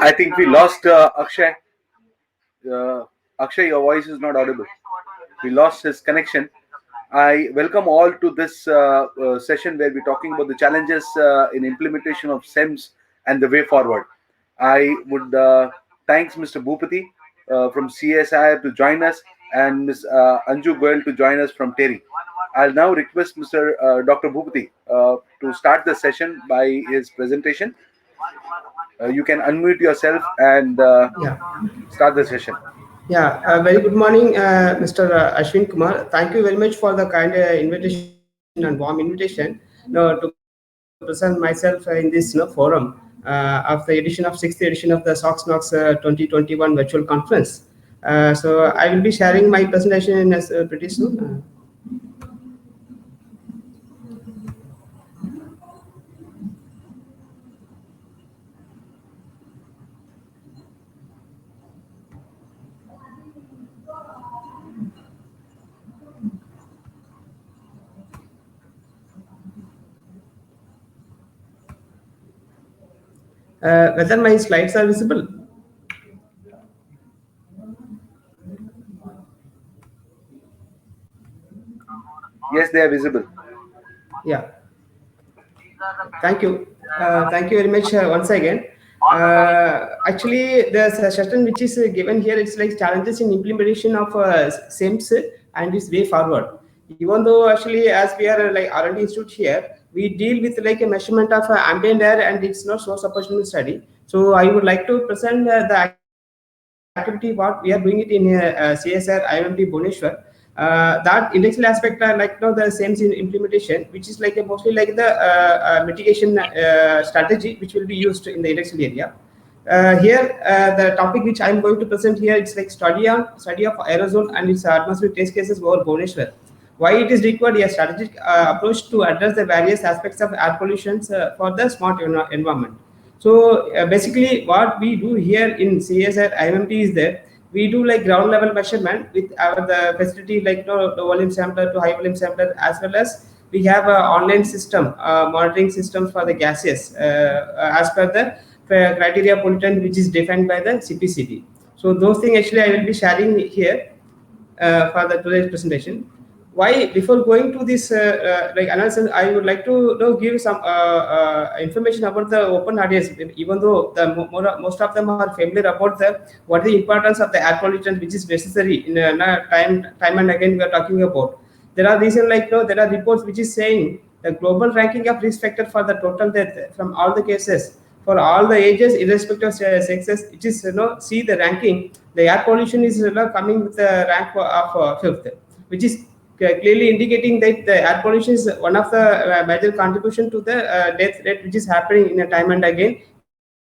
I think we lost Akshay. Akshay, your voice is not audible. We lost his connection. I welcome all to this session where we're talking about the challenges in implementation of SEMS and the way forward. I would thanks Mr. Bhupati from CSI to join us and Ms. Anju Goyal to join us from Terry. I'll now request Mr. Dr. Bhupati to start the session by his presentation. You can unmute yourself and Yeah, start the session. yeah. Very good morning, Mr. Ashwin Kumar. Thank you very much for the kind invitation and warm invitation. To present myself in this forum of the sixth edition of the SOX Knox 2021 virtual conference. So I will be sharing my presentation as pretty soon. Whether my slides are visible? Yes, they are visible. Yeah. Thank you. Thank you very much once again. Actually, the suggestion which is given here, it's like challenges in implementation of SIMS and its way forward. Even though actually, as we are like R&D institute here, we deal with like a measurement of ambient air and it's not source opportunity study. So I would like to present the activity what we are doing it in CSR IMT Bhubaneswar. That intellectual aspect are like the same in implementation, which is like mostly like the mitigation strategy which will be used in the intellectual area. Here, the topic which I am going to present here, it's like study of aerosol and its atmospheric test cases over Bhubaneswar. Why it is required a strategic approach to address the various aspects of air pollution for the smart environment. So basically, what we do here in CSR IMT is that we do like ground level measurement with our the facility like the volume sampler to high volume sampler, as well as we have a online system monitoring system for the gases as per the criteria pollutant which is defined by the CPCB. So those things actually I will be sharing here for the today's presentation. Why before going to this like analysis, I would like to give some information about the open audience. Even though the most of them are familiar about the what the importance of the air pollutant which is necessary in time and again we are talking about. There are reason like there are reports which is saying the global ranking of risk factor for the total death from all the cases for all the ages irrespective of sexes. It is see the ranking. The air pollution is coming with the rank of fifth, which is clearly indicating that the air pollution is one of the major contribution to the death rate which is happening in a time and again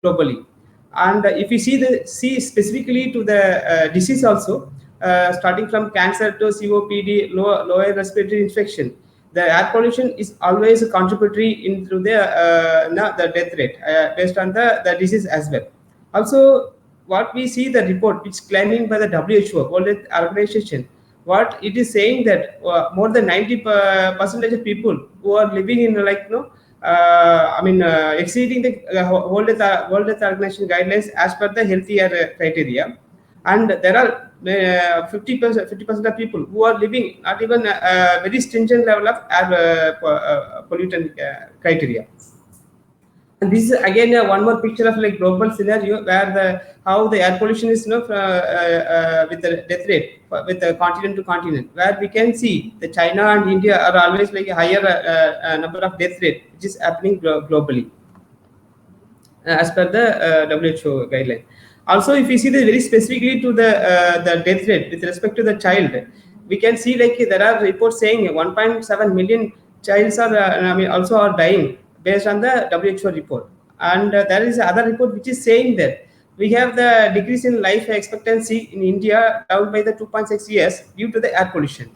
globally. And if we see specifically to the disease also, starting from cancer to COPD, lower respiratory infection, the air pollution is always contributory into the death rate based on the disease as well. Also, what we see the report which claiming by the WHO, World Health Organization, what it is saying that more than 90% of people who are living in like exceeding the World Health Organization guidelines as per the healthier criteria, and there are 50% of people who are living not even a very stringent level of air pollutant criteria. And this is again one more picture of like global scenario where the how the air pollution is with the death rate with the continent to continent, where we can see the China and India are always like a higher number of death rate which is happening globally as per the WHO guideline. Also, if we see the very specifically to the death rate with respect to the child, we can see like there are reports saying 1.7 million childs are also are dying based on the WHO report. And there is another report which is saying that we have the decrease in life expectancy in India down by the 2.6 years due to the air pollution.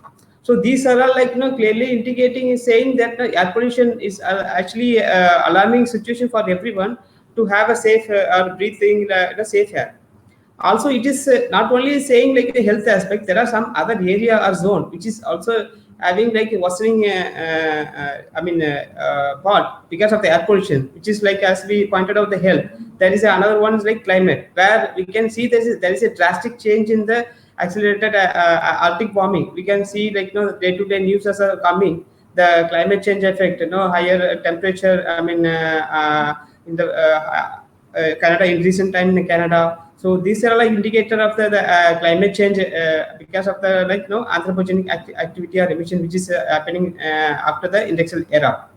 So these are all like clearly indicating saying that air pollution is actually alarming situation for everyone to have a safe or breathing in a safe air. Also, it is not only saying like the health aspect. There are some other area or zone which is also having like worsening part because of the air pollution, which is like, as we pointed out, the health. There is another one is like climate, where we can see there is a drastic change in the accelerated Arctic warming. We can see, like, day-to-day news as are coming, the climate change effect, higher temperature. In the Canada, in recent time in Canada. So these are like indicator of the climate change because of the, like, anthropogenic activity or emission which is happening after the industrial era.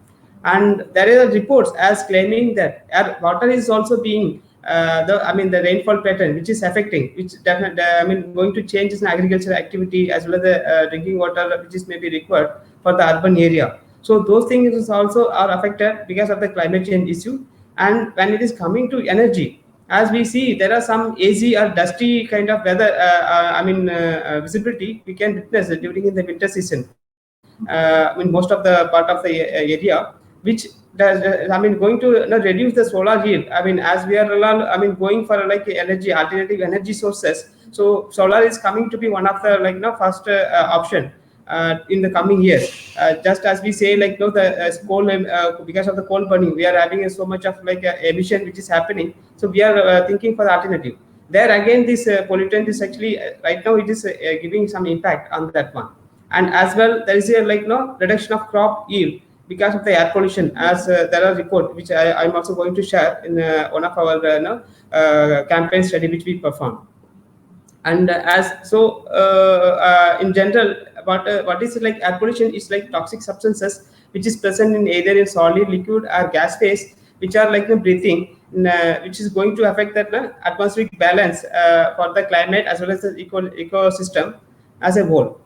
And there are reports as claiming that water is also being the rainfall pattern which is affecting, which definitely going to change in agricultural activity as well as the drinking water which is maybe required for the urban area. So those things also are affected because of the climate change issue. And when it is coming to energy, as we see, there are some hazy or dusty kind of weather visibility we can witness during in the winter season in most of the part of the area, which does going to reduce the solar yield. As we are going for like energy, alternative energy sources, so solar is coming to be one of the, like, first option in the coming years. Just as we say, like, the coal, because of the coal burning, we are having so much of like emission which is happening. So we are thinking for the alternative. There again, this pollutant is actually right now it is giving some impact on that one. And as well, there is a, like, reduction of crop yield because of the air pollution, as there are report which I'm also going to share in one of our campaign study which we performed. And in general, what is like air pollution is like toxic substances which is present in either in solid, liquid, or gas phase, which are like breathing, which is going to affect that atmospheric balance for the climate as well as the ecosystem as a whole.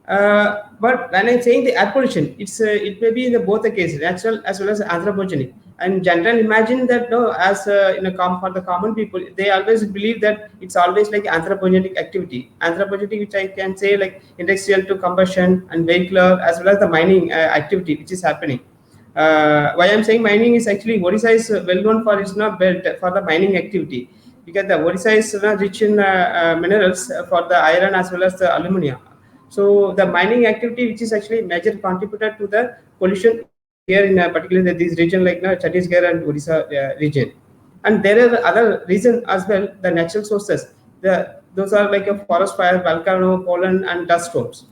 But when I'm saying the air pollution, it may be in both the cases, natural as well as anthropogenic. And general imagine that, no, as for the common people, they always believe that it's always like anthropogenic activity. Anthropogenic, which I can say like industrial to combustion and vehicular as well as the mining activity which is happening. Why I'm saying mining is actually Odisha is well known for its belt for the mining activity, because the Odisha is rich in minerals for the iron as well as the aluminium. So the mining activity, which is actually major contributor to the pollution here in particularly this region, like Chhattisgarh and Odisha region. And there are other reasons as well. The natural sources, those are like a forest fire, volcano, pollen, and dust storms.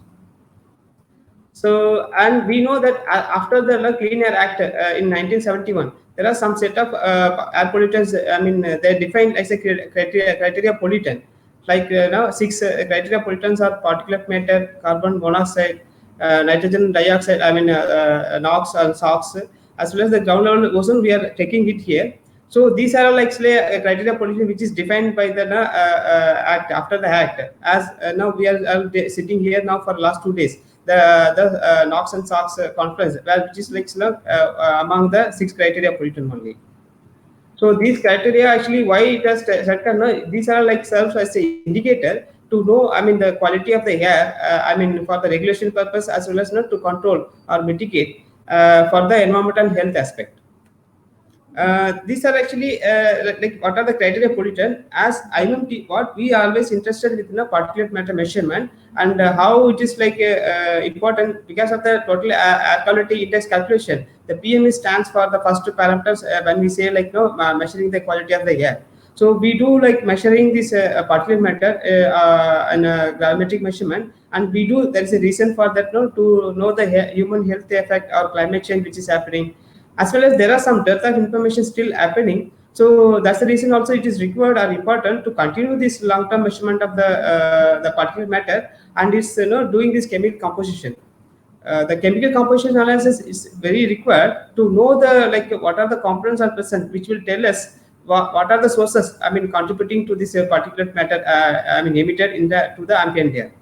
So, and we know that after the Clean Air Act in 1971, there are some set of air pollutants. They're defined as a criteria pollutant. Like now, 6 criteria pollutants are particulate matter, carbon monoxide, nitrogen dioxide. NOx and SOx, as well as the ground level ozone. We are taking it here. So these are like say, criteria pollution which is defined by the act after the act. As now we are sitting here now for last 2 days. The NOx and SOx conference, which is like among the 6 criteria pollutant only. So these criteria actually, why it has set, these are like serves as an indicator to know, the quality of the air, for the regulation purpose as well as to control or mitigate for the environmental and health aspect. These are actually like what are the criteria pollutant. As IMT, what we are always interested with particulate matter measurement, and how it is like important because of the total air quality index calculation. The PME stands for the first 2 parameters when we say like measuring the quality of the air. So we do like measuring this particulate matter and gravimetric measurement, and we do, there is a reason for that, to know the human health effect or climate change which is happening, as well as there are some dearth of information still happening. So that's the reason also it is required or important to continue this long-term measurement of the particulate matter, and it's doing this chemical composition. The chemical composition analysis is very required to know the what are the components are present, which will tell us what are the sources contributing to this particulate matter emitted in the to the ambient air.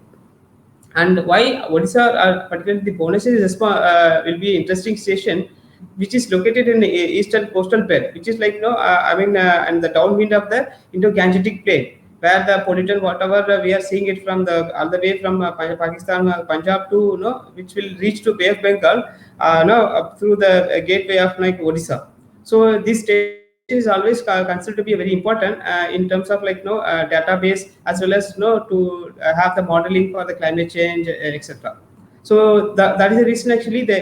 And why Odisha, particularly the Bhubaneswar, will be interesting station, which is located in the eastern coastal belt, which is like and the downwind of the Indo-Gangetic plain, where the pollutant whatever we are seeing it from the all the way from Pakistan, Punjab to which will reach to Bay of Bengal, up through the gateway of Odisha. So this state is always considered to be very important in terms of database as well as to have the modeling for the climate change, etc. So that is the reason actually the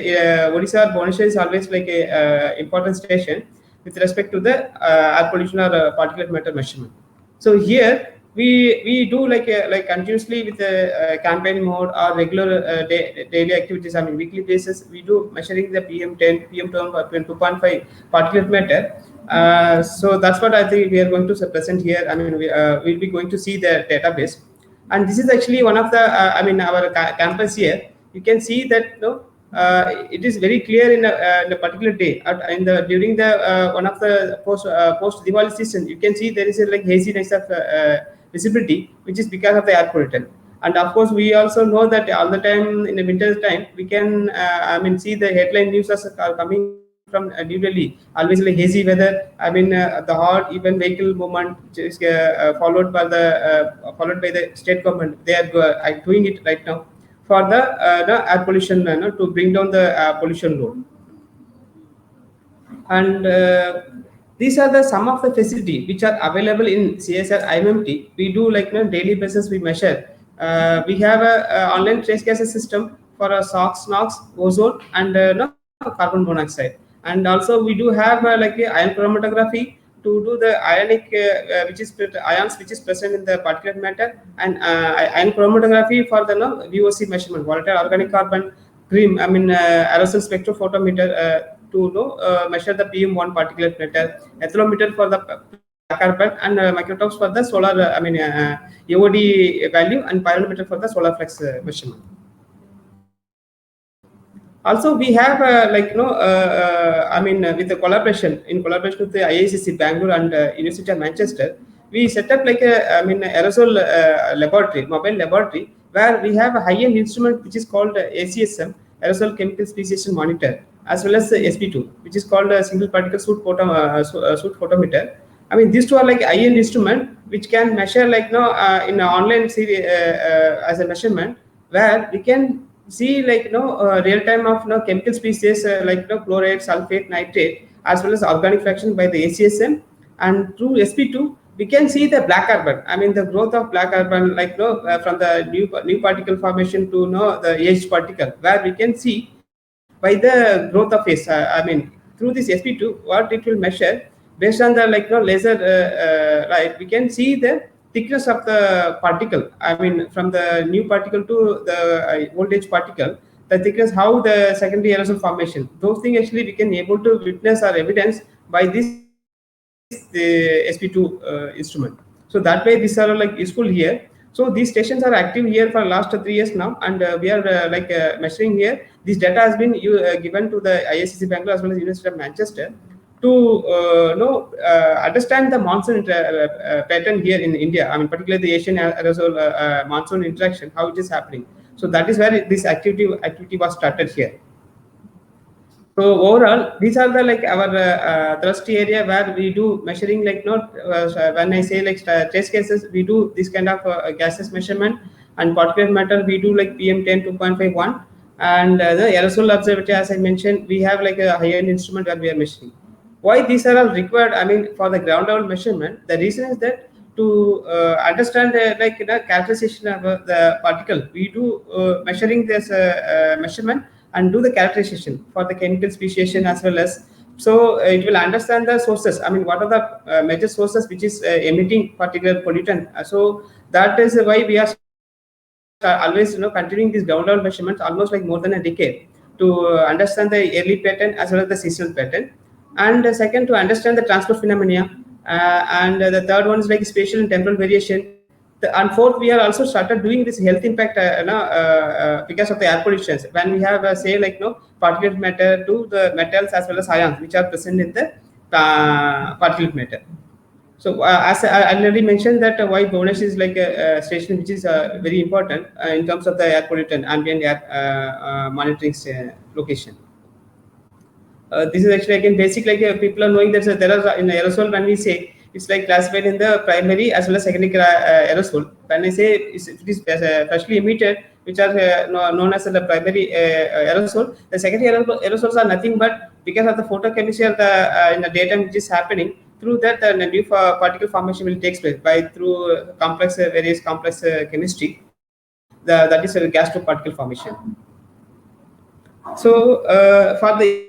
Odisha or Bhubaneswar is always like a important station with respect to the air pollution or particulate matter measurement. So here we do like continuously with the campaign mode or regular daily activities. I mean weekly basis we do measuring the PM10, PM2, 2.5 particulate matter. So that's what I think we are going to present here. I mean we'll be going to see the database, and this is actually one of the I mean our campus here. You can see that it is very clear in a particular day in the during the one of the post Diwali season. You can see there is a like haziness of visibility, which is because of the air pollutant. And of course we also know that all the time in the winter time we can I mean see the headline news are coming from New Delhi, always like hazy weather. I mean the hot even vehicle movement, which is followed by the state government. They are doing it right now for the air pollution to bring down the pollution load. And these are the some of the facility which are available in CSR IMMT. We do like daily basis we measure. We have a online trace gases system for SOx, NOx, ozone, and no, carbon monoxide. And also we do have like a ion chromatography to do the ionic which is ions which is present in the particulate matter, and ion chromatography for the VOC measurement, volatile organic carbon, cream. I mean aerosol spectrophotometer to measure the PM1 particulate matter, ethylometer for the black carbon, and microtops for the solar AOD value, and pyrometer for the solar flux measurement. Also we have I mean with the collaboration with the IICC Bangalore and University of Manchester, we set up like a I mean aerosol laboratory, mobile laboratory, where we have a high-end instrument which is called ACSM, aerosol chemical speciation monitor, as well as the SP2, which is called a single particle soot photometer. I mean these two are like high-end instrument which can measure like in an online series as a measurement, where we can see like real time of chemical species like chloride, sulfate, nitrate, as well as organic fraction by the ACSM. And through SP2 we can see the black carbon. I mean the growth of black carbon like from the new particle formation to the aged particle, where we can see by the growth of phase. I mean through this SP2 what it will measure based on the laser light, we can see the thickness of the particle. I mean from the new particle to the voltage particle, the thickness, how the secondary aerosol formation, those things actually we can able to witness or evidence by this the SP2 instrument. So that way these are like useful here. So these stations are active here for last 3 years now, and we are measuring here. This data has been given to the IICC Bangalore as well as University of Manchester to understand the monsoon pattern here in India. I mean particularly the Asian aerosol monsoon interaction, how it is happening. So that is where this activity was started here. So overall, these are the our thrust area where we do measuring when I say trace gases, we do this kind of gases measurement, and particulate matter we do like PM10 2.51, and the aerosol observatory, as I mentioned, we have like a high-end instrument where we are measuring. Why these are all required? I mean for the ground level measurement, the reason is that to understand characterization of the particle, we do measuring this measurement and do the characterization for the chemical speciation as well as, so it will understand the sources. I mean what are the major sources which is emitting particular pollutant. So that is why we are always continuing these ground level measurements almost like more than a decade to understand the yearly pattern as well as the seasonal pattern. And second, to understand the transport phenomena, and the third one is like spatial and temporal variation. And fourth, we are also started doing this health impact because of the air pollution. When we have say particulate matter to the metals as well as ions which are present in the particulate matter. So as I already mentioned that why Bhubaneswar is like a station which is very important in terms of the air pollutant ambient air monitoring location. This is actually again basic, people are knowing that there are in aerosol, when we say it's like classified in the primary as well as secondary aerosol. When I say it is freshly emitted, which are known as the primary aerosol, the secondary aerosols are nothing but because of the photochemistry of the in the daytime which is happening, through that the new particle formation will take place by through complex various complex chemistry. That is a gas to particle formation. So for the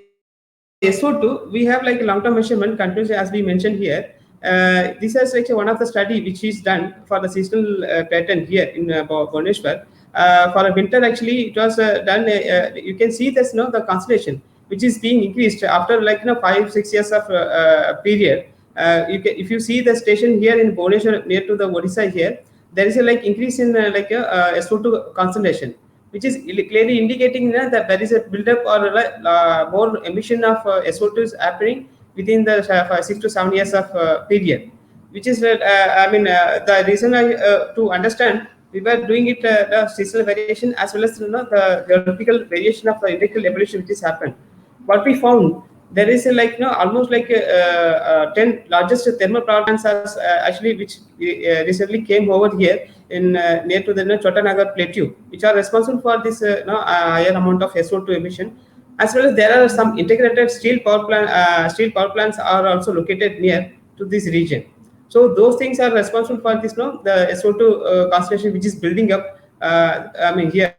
SO2, we have like long-term measurement continuously, as we mentioned here. This is like one of the study which is done for the seasonal pattern here in Bhubaneswar. For a winter, actually, it was done. You can see this, the concentration which is being increased after like 5-6 years of period. If you see the station here in Bhubaneswar near to the Odisha here, there is a like increase in SO2 concentration, which is clearly indicating that there is a buildup or more emission of SO2 is happening within the 6 to 7 years of period, which is the reason to understand we were doing it the seasonal variation as well as the geographical variation of the industrial evolution which has happened. What we found, there is a almost like 10 largest thermal power plants as actually which recently came over here in near to the Chotanagar plateau, which are responsible for this higher amount of SO2 emission. As well as there are some integrated steel power plants are also located near to this region. So those things are responsible for this the SO2 concentration which is building up. Here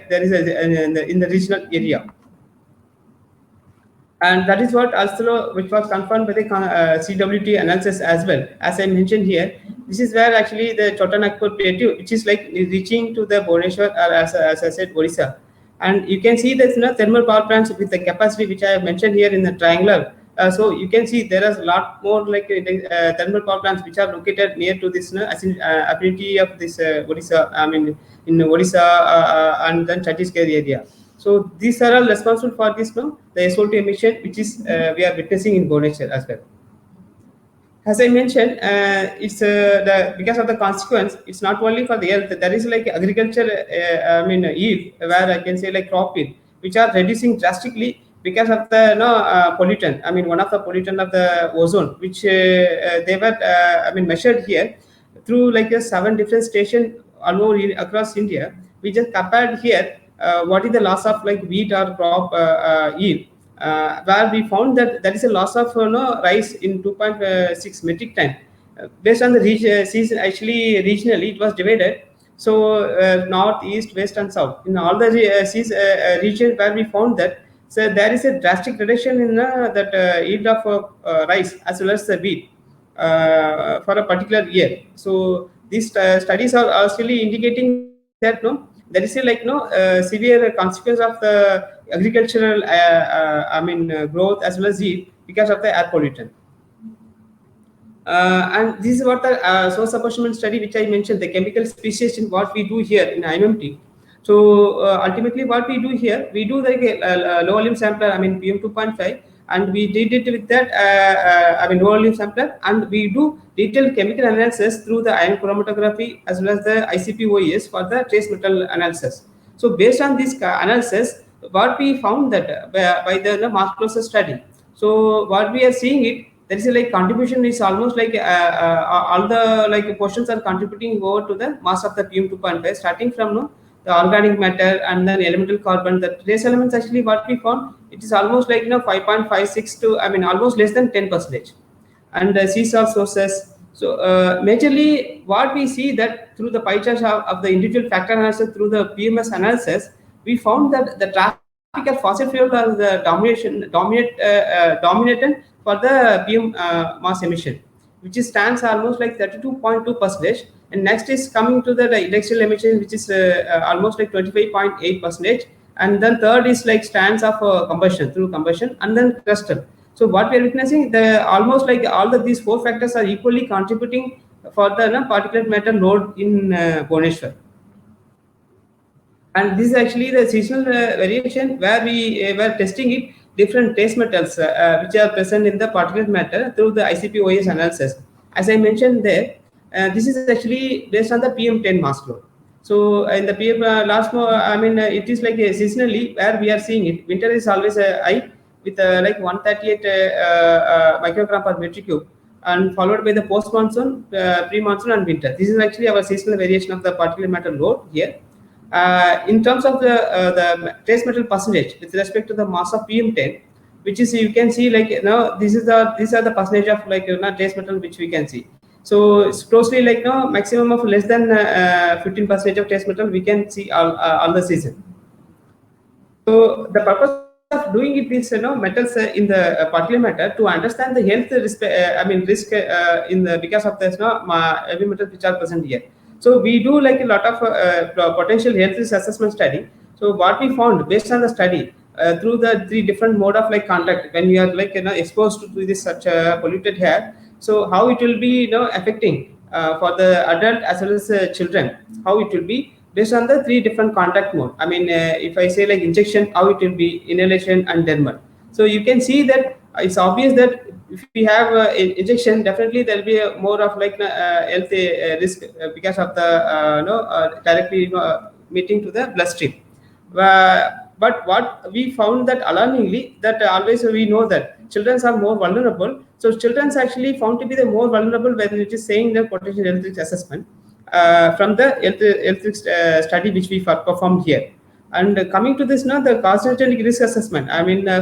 there is in the regional area, and that is what also which was confirmed by the CWT analysis as well. As I mentioned here, this is where actually the Chotanagpur plateau, which is like reaching to the Bhubaneswar, or as I said, Odisha, and you can see that thermal power plants with the capacity which I have mentioned here in the triangular. So you can see there is a lot more like thermal power plants which are located near to this as in affinity of this Odisha. I mean in Odisha and then Chhattisgarh area. So these are all responsible for this the SO2 emission which is we are witnessing in Bhubaneswar as well. As I mentioned, it's because of the consequence. It's not only for the health. There is like agriculture, yield, where I can say like crop yield, which are reducing drastically because of the pollutant. I mean, one of the pollutant of the ozone, which they were measured here through like a 7 different station all over across India. We just compared here what is the loss of like wheat or crop yield, where we found that there is a loss of rice in 2.6 metric ton. Based on the season, actually regionally it was divided. So north, east, west, and south in all the region where we found that. So there is a drastic reduction in that yield of rice as well as the wheat for a particular year. So these studies are still indicating that there is a severe consequence of the agricultural growth as well as yield because of the air pollutant. And this is what the source apportionment study which I mentioned, the chemical speciation, what we do here in IMMT. So ultimately what we do here, we do like a low volume sampler, PM 2.5, and we did it with that low volume sampler, and we do detailed chemical analysis through the ion chromatography as well as the ICP-OES for the trace metal analysis. So based on this analysis, what we found that by the mass process study, so what we are seeing it, there is a like contribution is almost like all the like portions are contributing over to the mass of the PM 2.5, starting from the organic matter and then elemental carbon. The trace elements actually what we found, it is almost like 5.56 to almost less than 10%, and CSAR sources. So majorly what we see that through the pie chart of the individual factor analysis through the PMS analysis, we found that the traffic of fossil fuel are the dominant for the PM mass emission, which stands almost like 32.2%. And next is coming to the industrial emission, which is almost like 25.8%. And then third is like stands of combustion through combustion, and then crustal. So what we are witnessing, the almost like all of these four factors are equally contributing for the particulate matter load in Bhubaneswar. And this is actually the seasonal variation where we were testing it different trace metals which are present in the particulate matter through the ICP-OES analysis. As I mentioned there, this is actually based on the PM10 mass flow. So in the PM it is like seasonally where we are seeing it. Winter is always high with like 138 microgram per metric cube, and followed by the post monsoon, pre-monsoon, and winter. This is actually our seasonal variation of the particulate matter load here. In terms of the trace metal percentage with respect to the mass of PM10, which is you can see like these are the percentage of like trace metal which we can see. So it's closely like maximum of less than 15% of trace metal we can see all the season. So the purpose of doing it is, metals in the particulate matter to understand the health risk. Risk in the because of the heavy metals which are present here. So we do like a lot of potential health risk assessment study. So what we found based on the study through the three different mode of like contact when you are like exposed to this such polluted air. So how it will be affecting for the adult as well as children, how it will be based on the three different contact mode. If I say like injection, how it will be inhalation and dermal. So you can see that it's obvious that if we have injection, definitely there will be a more of like health risk because of the directly meeting to the bloodstream. But what we found that alarmingly that always we know that children are more vulnerable. So children actually found to be the more vulnerable when it is saying the potential health risk assessment from the health risk study which we performed here. And coming to this now, the carcinogenic risk assessment.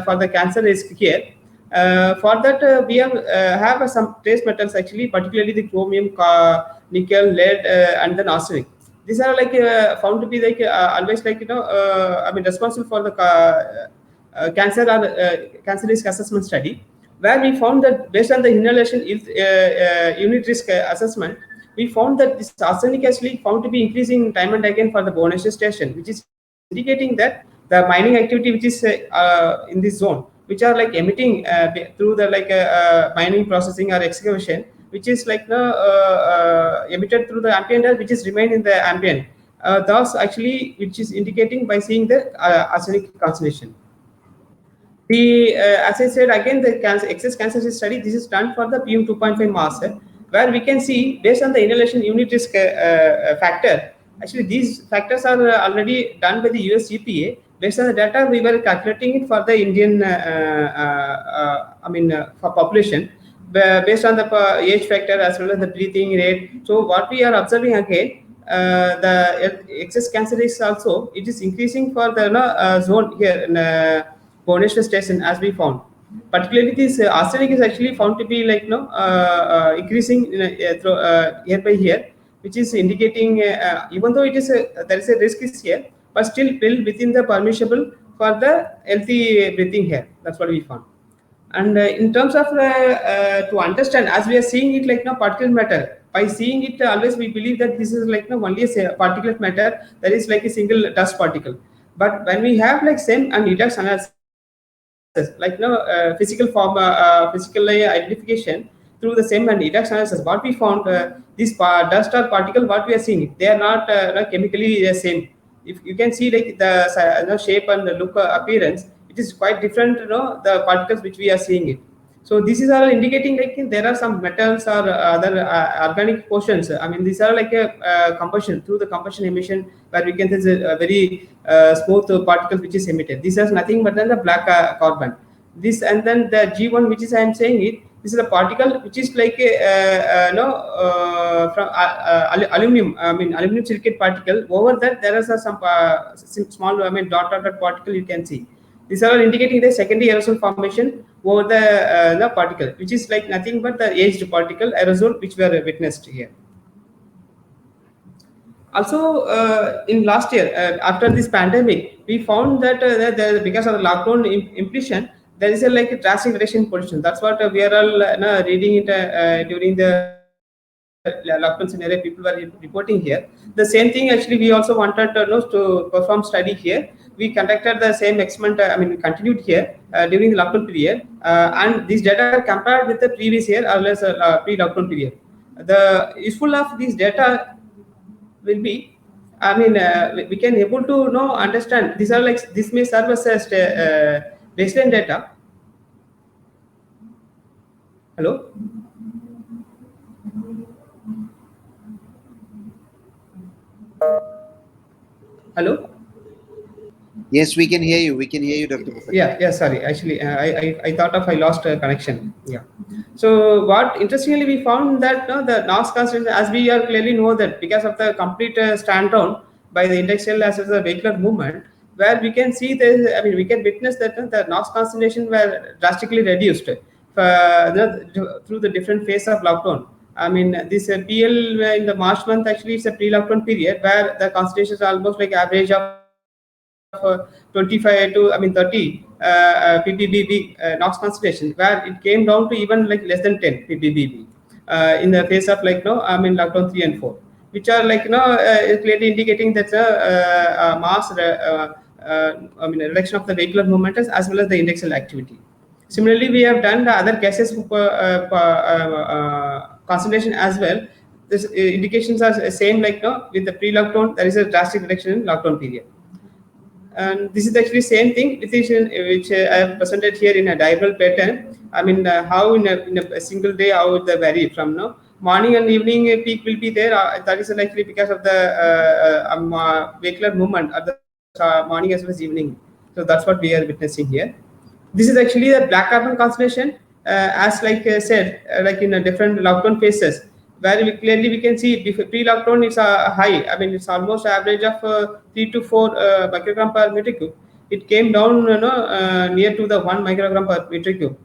For the cancer risk here. For that, we have some trace metals actually, particularly the chromium, nickel, lead, and then arsenic. These are like found to be like always like responsible for the cancer risk assessment study, where we found that based on the inhalation unit risk assessment, we found that this arsenic actually found to be increasing time and again for the Bhubaneswar station, which is indicating that the mining activity which is in this zone, which are like emitting through the like mining processing or excavation, which is like emitted through the ambient air, which is remain in the ambient. Thus, actually, which is indicating by seeing the arsenic concentration. The as I said again, the excess cancer study. This is done for the PM 2.5 mass, where we can see based on the inhalation unit risk factor. Actually, these factors are already done by the US EPA. Based on the data, we were calculating it for the Indian, for population, based on the age factor as well as the breathing rate. So what we are observing again, the excess cancer risk also it is increasing for the zone here in Bhubaneswar station as we found. Particularly this arsenic is actually found to be like increasing year by year, which is indicating even though it is there is a risk is here, but still within the permissible for the healthy breathing here. That's what we found. And in terms of to understand, as we are seeing it like particulate matter, by seeing it always we believe that this is like only a particulate matter, there is like a single dust particle. But when we have like SEM and EDAX analysis, like physical form, physical identification through the SEM and EDAX analysis, what we found this dust or particle, what we are seeing, they are not chemically the same. If you can see like the shape and the look appearance, it is quite different. The particles which we are seeing it. So this is all indicating like there are some metals or other organic portions. These are like a combustion through the combustion emission, where we can see a very smooth particles which is emitted. This has nothing but then the black carbon. This and then the G1, which is I am saying it. This is a particle which is like a from aluminum. Aluminum silicate particle. Over that there is some small dot particle you can see. These are all indicating the secondary aerosol formation over the particle, which is like nothing but the aged particle aerosol which we are witnessed here. Also, in last year, after this pandemic, we found that because of the lockdown impletion, there is a like a drastic reduction in pollution. That's what we are all reading it during the lockdown scenario. People were reporting here. The same thing actually we also wanted to perform study here. We conducted the same experiment. We continued here during the lockdown period, and these data are compared with the previous year or less pre-lockdown period. The useful of these data will be, we can able to understand. These are like this may serve as a baseline data. Hello. Hello. Yes, we can hear you. We can hear you, Dr. Bhupen. Yeah. Sorry. Actually, I thought of I lost a connection. Yeah. So what interestingly we found that the NOx concentration, as we are clearly know that because of the complete stand down by the industrial as well as the vehicular movement, where we can see the we can witness that the NOx concentration were drastically reduced through the different phase of lockdown. This PL in the March month actually it's a pre-lockdown period where the concentration is almost like average of 25 to 30 ppbb NOx concentration, where it came down to even like less than 10 ppbb in the phase of lockdown 3 and 4, which are clearly indicating that mass reduction of the vehicular movement as well as the indexial activity. Similarly, we have done the other cases concentration as well. This indications are same with the pre-lockdown. There is a drastic reduction in lockdown period, and this is actually same thing which I have presented here in a diagonal pattern. How in a single day how it vary from morning and evening peak will be there. That is likely because of the vehicular movement at the morning as well as evening. So that's what we are witnessing here. This is actually the black carbon concentration, as said, in a different lockdown phases, where we can see pre-lockdown is high. It's almost average of 3 to 4 microgram per meter cube. It came down near to the 1 microgram per meter cube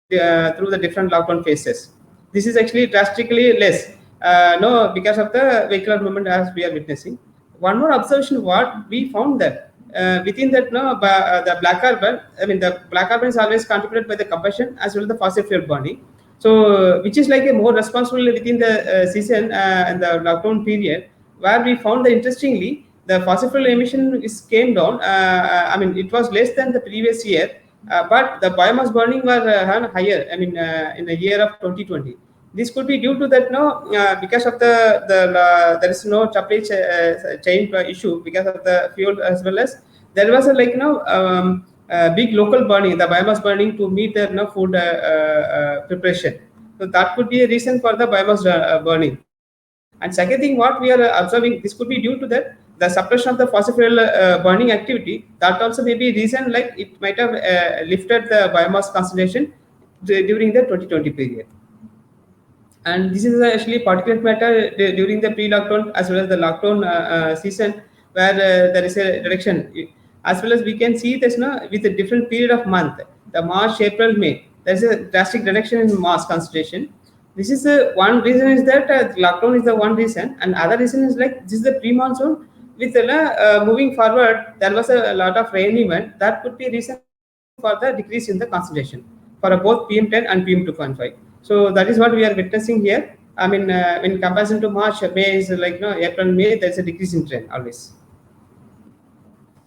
through the different lockdown phases. This is actually drastically less, because of the vehicular movement as we are witnessing. One more observation, what we found that within that the black carbon, the black carbon is always contributed by the combustion as well as the fossil fuel burning. So which is a more responsible within the season and the lockdown period, where we found that interestingly the fossil fuel emission came down. It was less than the previous year, but the biomass burning was higher. In the year of 2020. This could be due to that because of there is no supply chain issue because of the fuel, as well as there was a big local burning, the biomass burning to meet the food preparation. So that could be a reason for the biomass burning. And second thing, what we are observing, this could be due to that the suppression of the fossil fuel burning activity. That also may be reason it might have lifted the biomass concentration during the 2020 period. And this is actually particulate matter during the pre-lockdown as well as the lockdown season, where there is a reduction. As well as we can see this with a different period of month, the March, April, May, there is a drastic reduction in mass concentration. This is one reason is that lockdown is the one reason, and other reason is this is the pre-monsoon. With moving forward, there was a lot of rain event that could be reason for the decrease in the concentration for both PM10 and PM2.5. So that is what we are witnessing here. In comparison to March, May is April, May, there is a decrease in trend always.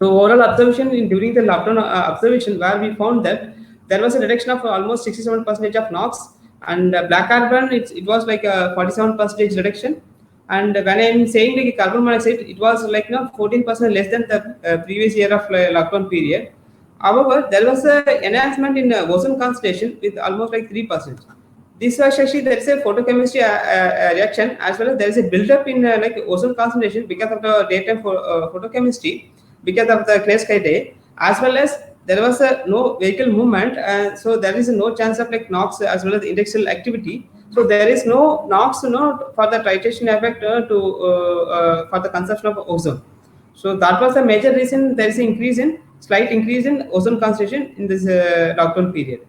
So overall observation during the lockdown observation, where we found that there was a reduction of almost 67% of NOx, and black carbon it was a 47% reduction. And when I am saying carbon monoxide, it was 14% less than the previous year of lockdown period. However, there was an enhancement in ozone concentration with almost 3%. This was actually there is a photochemistry reaction, as well as there is a build-up in ozone concentration because of the daytime photochemistry, because of the clear sky day, as well as there was no vehicle movement, so there is no chance of NOx as well as indexial activity. So there is no NOx for the titration effect for the consumption of ozone. So that was the major reason there is an slight increase in ozone concentration in this lockdown period.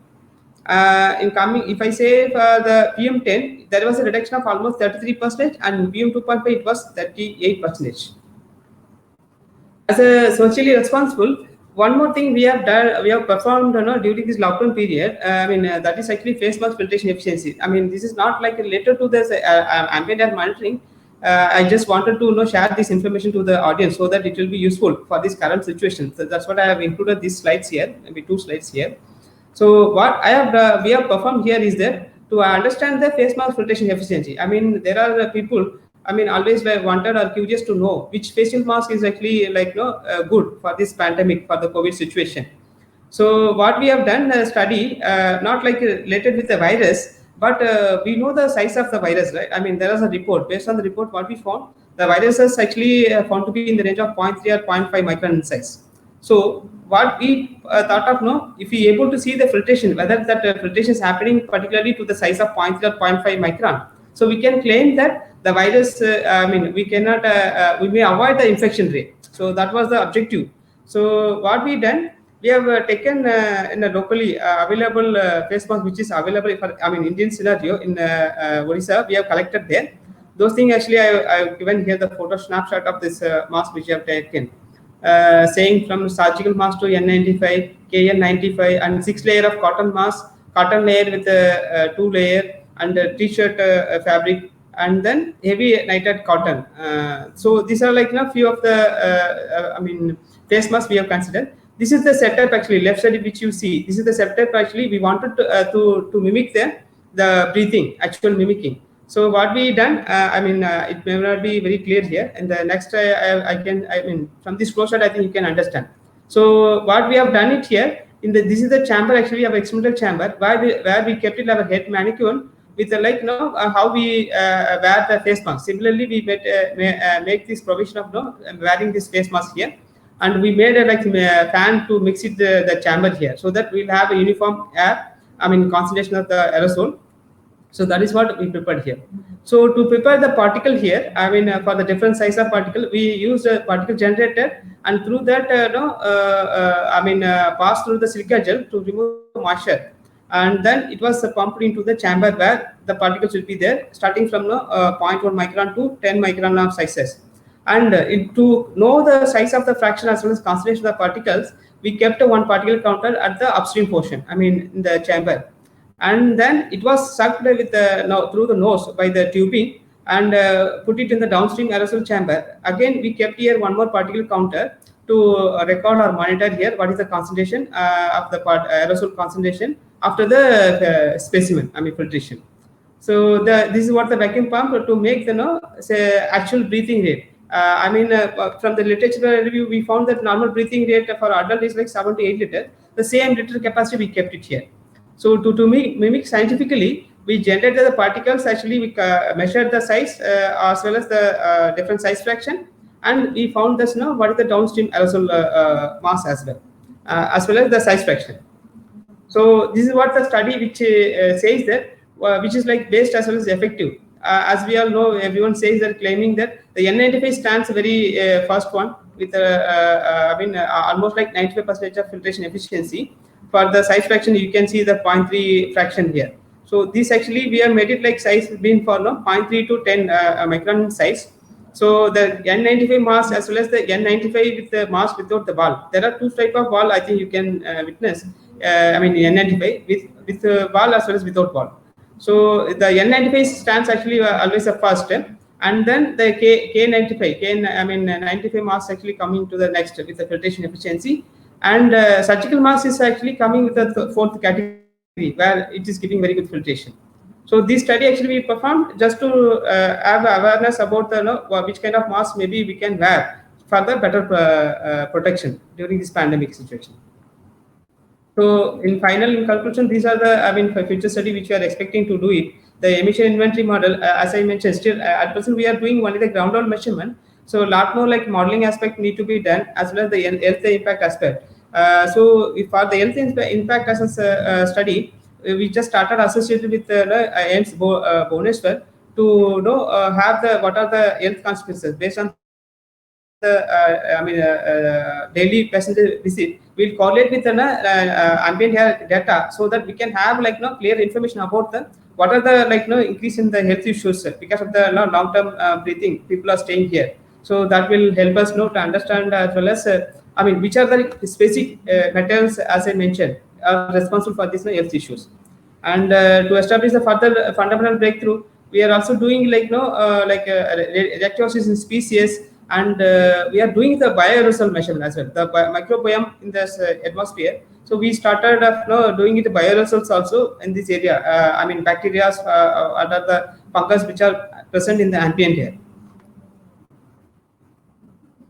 If I say for the PM10, there was a reduction of almost 33%, and PM2.5 it was 38%. As a socially responsible, one more thing we have done, we have performed during this lockdown period. That is actually face mask filtration efficiency. This is not related to this ambient air monitoring. I just wanted to share this information to the audience so that it will be useful for this current situation. So that's what I have included these slides here, maybe 2 slides here. So what we have performed here is that to understand the face mask filtration efficiency. There are people always wanted or curious to know which face shield mask is actually good for this pandemic, for the COVID situation. So what we have done a study, not related with the virus, but we know the size of the virus, right? There is a report. Based on the report, what we found, the virus is actually found to be in the range of 0.3 or 0.5 micron in size. So what we thought of if we able to see the filtration, whether that filtration is happening particularly to the size of 0.3 or 0.5 micron, so we can claim that the virus, we cannot, we may avoid the infection rate. So that was the objective. So what we done, we have taken in a locally available face mask, which is available for Indian scenario in Odisha. We have collected there. Those things actually I have given here the photo snapshot of this mask which we have taken. saying from surgical mask to N95, KN95, and 6 layer of cotton layer with a 2 layer, and a t-shirt fabric, and then heavy knitted cotton. So these are like few of the face masks we have considered. This is the setup actually, left side which you see. This is the setup actually. We wanted to mimic the breathing, actual mimicking. So what we done, it may not be very clear here. And the next, from this flow chart, I think you can understand. So what we have done it here, this is the chamber actually, our experimental chamber, where we kept it our head mannequin with how we wear the face mask. Similarly, we make this provision of wearing this face mask here, and we made a fan to mix it the chamber here, so that we'll have a uniform air, concentration of the aerosol. So that is what we prepared here. So to prepare the particle here, for the different size of particle, we use a particle generator, and through that, pass through the silica gel to remove moisture, and then it was pumped into the chamber where the particles will be there, starting from 0.1 micron to 10 micron of sizes. And to know the size of the fraction as well as concentration of the particles, we kept one particle counter at the upstream portion, in the chamber, and then it was sucked with through the nose by the tubing, and put it in the downstream aerosol chamber. Again, we kept here one more particle counter to record or monitor here what is the concentration of the aerosol concentration after the specimen, filtration. So this is what the vacuum pump to make the actual breathing rate. From the literature review, we found that normal breathing rate for adult is like 7 to 8 liters. The same liter capacity we kept it here. So to mimic scientifically, we generated the particles. Actually, we measured the size as well as the different size fraction, and we found this what is the downstream aerosol mass as well as the size fraction. So this is what the study which says that which is like based as well as effective. As we all know, everyone says that, claiming that the N95 stands very first one with almost like 95% of filtration efficiency. For the size fraction, you can see the 0.3 fraction here. So this actually we have made it like size been for 0.3 to 10 micron size. So the N95 mask as well as the N95 with the mask without the ball. There are two type of ball I think you can witness. N95 with ball as well as without ball. So the N95 stands actually always the first, and then the K95, 95 mask actually coming to the next with the filtration efficiency, and surgical mask is actually coming with the fourth category where it is giving very good filtration. So this study actually we performed just to have awareness about which kind of mask maybe we can wear for the better protection during this pandemic situation. So in conclusion, these are the future study which we are expecting to do it. The emission inventory model, as I mentioned, still at present we are doing only the ground level measurement. So a lot more like modeling aspect need to be done, as well as the health impact aspect. So for the health impact as a study, we just started associated with AIIMS Bhubaneswar to have what are the health consequences based on the daily passenger visit. We'll correlate with the ambient air data, so that we can have clear information about what are the increase in the health issues because of the long-term breathing. People are staying here, so that will help us to understand, as well as which are the specific metals, as I mentioned, are responsible for these health issues. And to establish the further fundamental breakthrough, we are also doing radiolysis in species, and we are doing the bioaerosol measurement as well, the microbiome in this atmosphere. So we started doing it bioaerosols also in this area. Bacteria and the fungus which are present in the ambient air.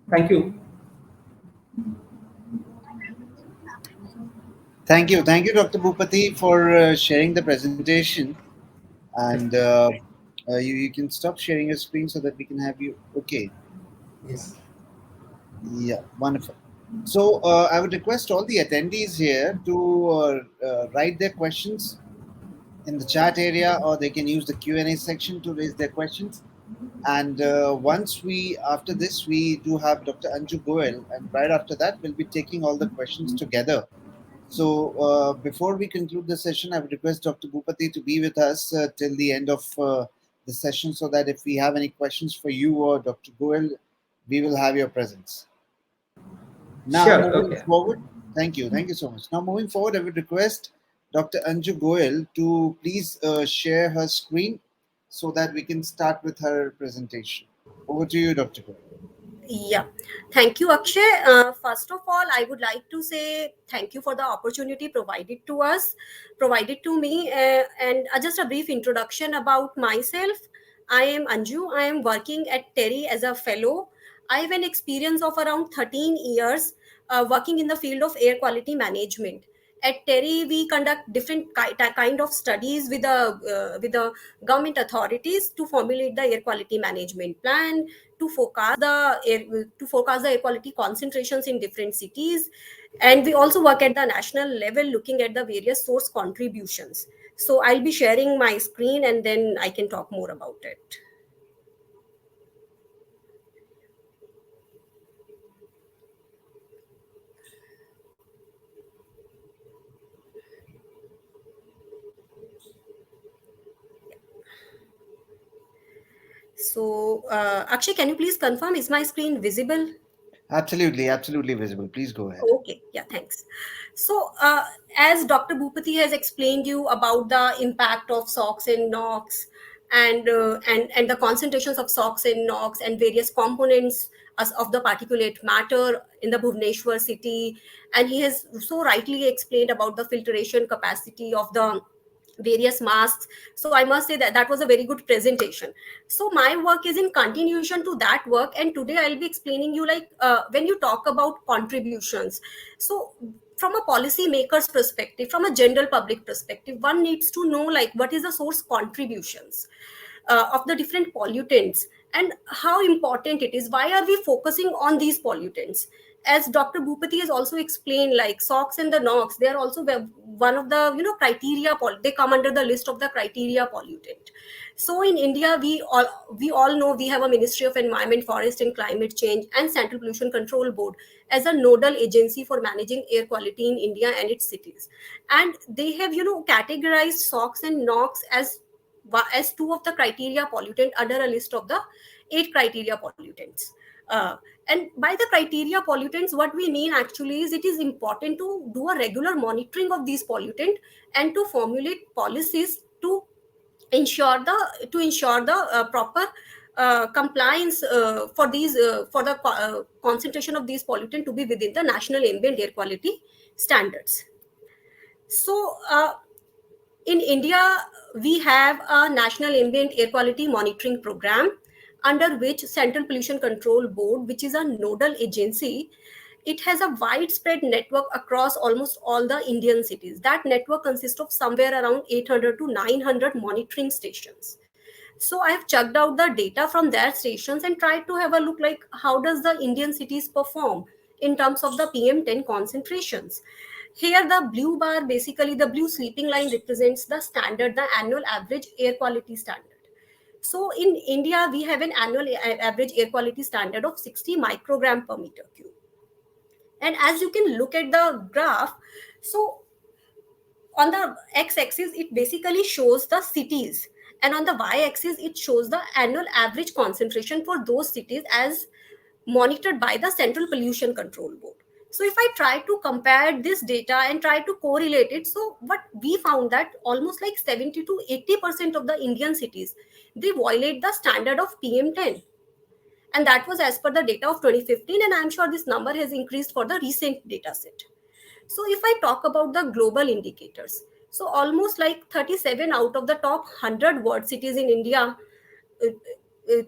Thank you. Thank you, Dr. Bhupati, for sharing the presentation. And you can stop sharing your screen so that we can have you. Okay. Yes. Yeah, wonderful. So I would request all the attendees here to write their questions in the chat area, or they can use the Q&A section to raise their questions. And after this, we do have Dr. Anju Goel, and right after that, we'll be taking all the questions together. So before we conclude the session, I would request Dr. Bhupati to be with us till the end of the session, so that if we have any questions for you or Dr. Goel, we will have your presence. Now, Sure. moving Okay. forward, thank you so much. Now, moving forward, I would request Dr. Anju Goyal to please share her screen so that we can start with her presentation. Over to you, Dr. Goyal. Yeah, thank you, Akshay. First of all, I would like to say thank you for the opportunity provided to me. And just a brief introduction about myself. I am Anju. I am working at TERI as a fellow. I have an experience of around 13 years working in the field of air quality management. At TERI, we conduct different kind of studies with the government authorities to formulate the air quality management plan, to forecast the air quality concentrations in different cities, and we also work at the national level looking at the various source contributions. So I'll be sharing my screen and then I can talk more about it. So Akshay, can you please confirm, is my screen visible? Absolutely visible. Please go ahead. Okay, yeah, thanks. So, as Dr. Bhupati has explained you about the impact of SOx and NOx, and the concentrations of SOx and NOx and various components of the particulate matter in the Bhubaneswar city, and he has so rightly explained about the filtration capacity of the various masks. So I must say that that was a very good presentation. So my work is in continuation to that work, and today I'll be explaining you, like, when you talk about contributions, so from a policy maker's perspective, from a general public perspective, one needs to know, like, what is the source contributions of the different pollutants, and how important it is, why are we focusing on these pollutants. As Dr. Bhupati has also explained, like SOx and the NOx, they are also one of the criteria. They come under the list of the criteria pollutant. So in India, we all know we have a Ministry of Environment, Forest and Climate Change and Central Pollution Control Board as a nodal agency for managing air quality in India and its cities. And they have categorized SOx and NOx as two of the criteria pollutant under a list of the 8 criteria pollutants. And by the criteria pollutants, what we mean actually is it is important to do a regular monitoring of these pollutants and to formulate policies to ensure the proper compliance for the concentration of these pollutants to be within the national ambient air quality standards. So in India, we have a national ambient air quality monitoring program under which Central Pollution Control Board, which is a nodal agency, it has a widespread network across almost all the Indian cities. That network consists of somewhere around 800 to 900 monitoring stations. So I have checked out the data from their stations and tried to have a look, like, how does the Indian cities perform in terms of the PM10 concentrations. Here, the blue bar, basically the blue sleeping line, represents the standard, the annual average air quality standard. So in India, we have an annual average air quality standard of 60 microgram per meter cube. And as you can look at the graph, so on the x-axis, it basically shows the cities, and on the y-axis, it shows the annual average concentration for those cities as monitored by the Central Pollution Control Board. So if I try to compare this data and try to correlate it, so what we found that almost like 70 to 80% of the Indian cities, they violate the standard of PM10. And that was as per the data of 2015, and I'm sure this number has increased for the recent data set. So if I talk about the global indicators, so almost like 37 out of the top 100 world cities in India, uh, uh,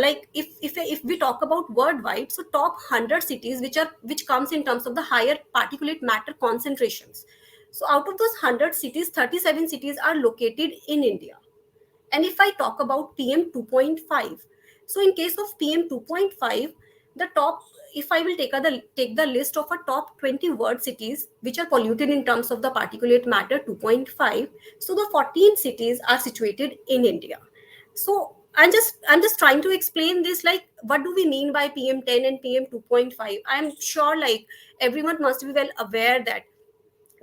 like if we talk about worldwide, so top 100 cities which comes in terms of the higher particulate matter concentrations. So out of those 100 cities, 37 cities are located in India. And if I talk about PM 2.5, so in case of PM 2.5, the top, if I will take the list of a top 20 world cities which are polluted in terms of the particulate matter 2.5, so the 14 cities are situated in India. So I'm just trying to explain this, like, what do we mean by PM10 and PM 2.5. I'm sure, like, everyone must be well aware that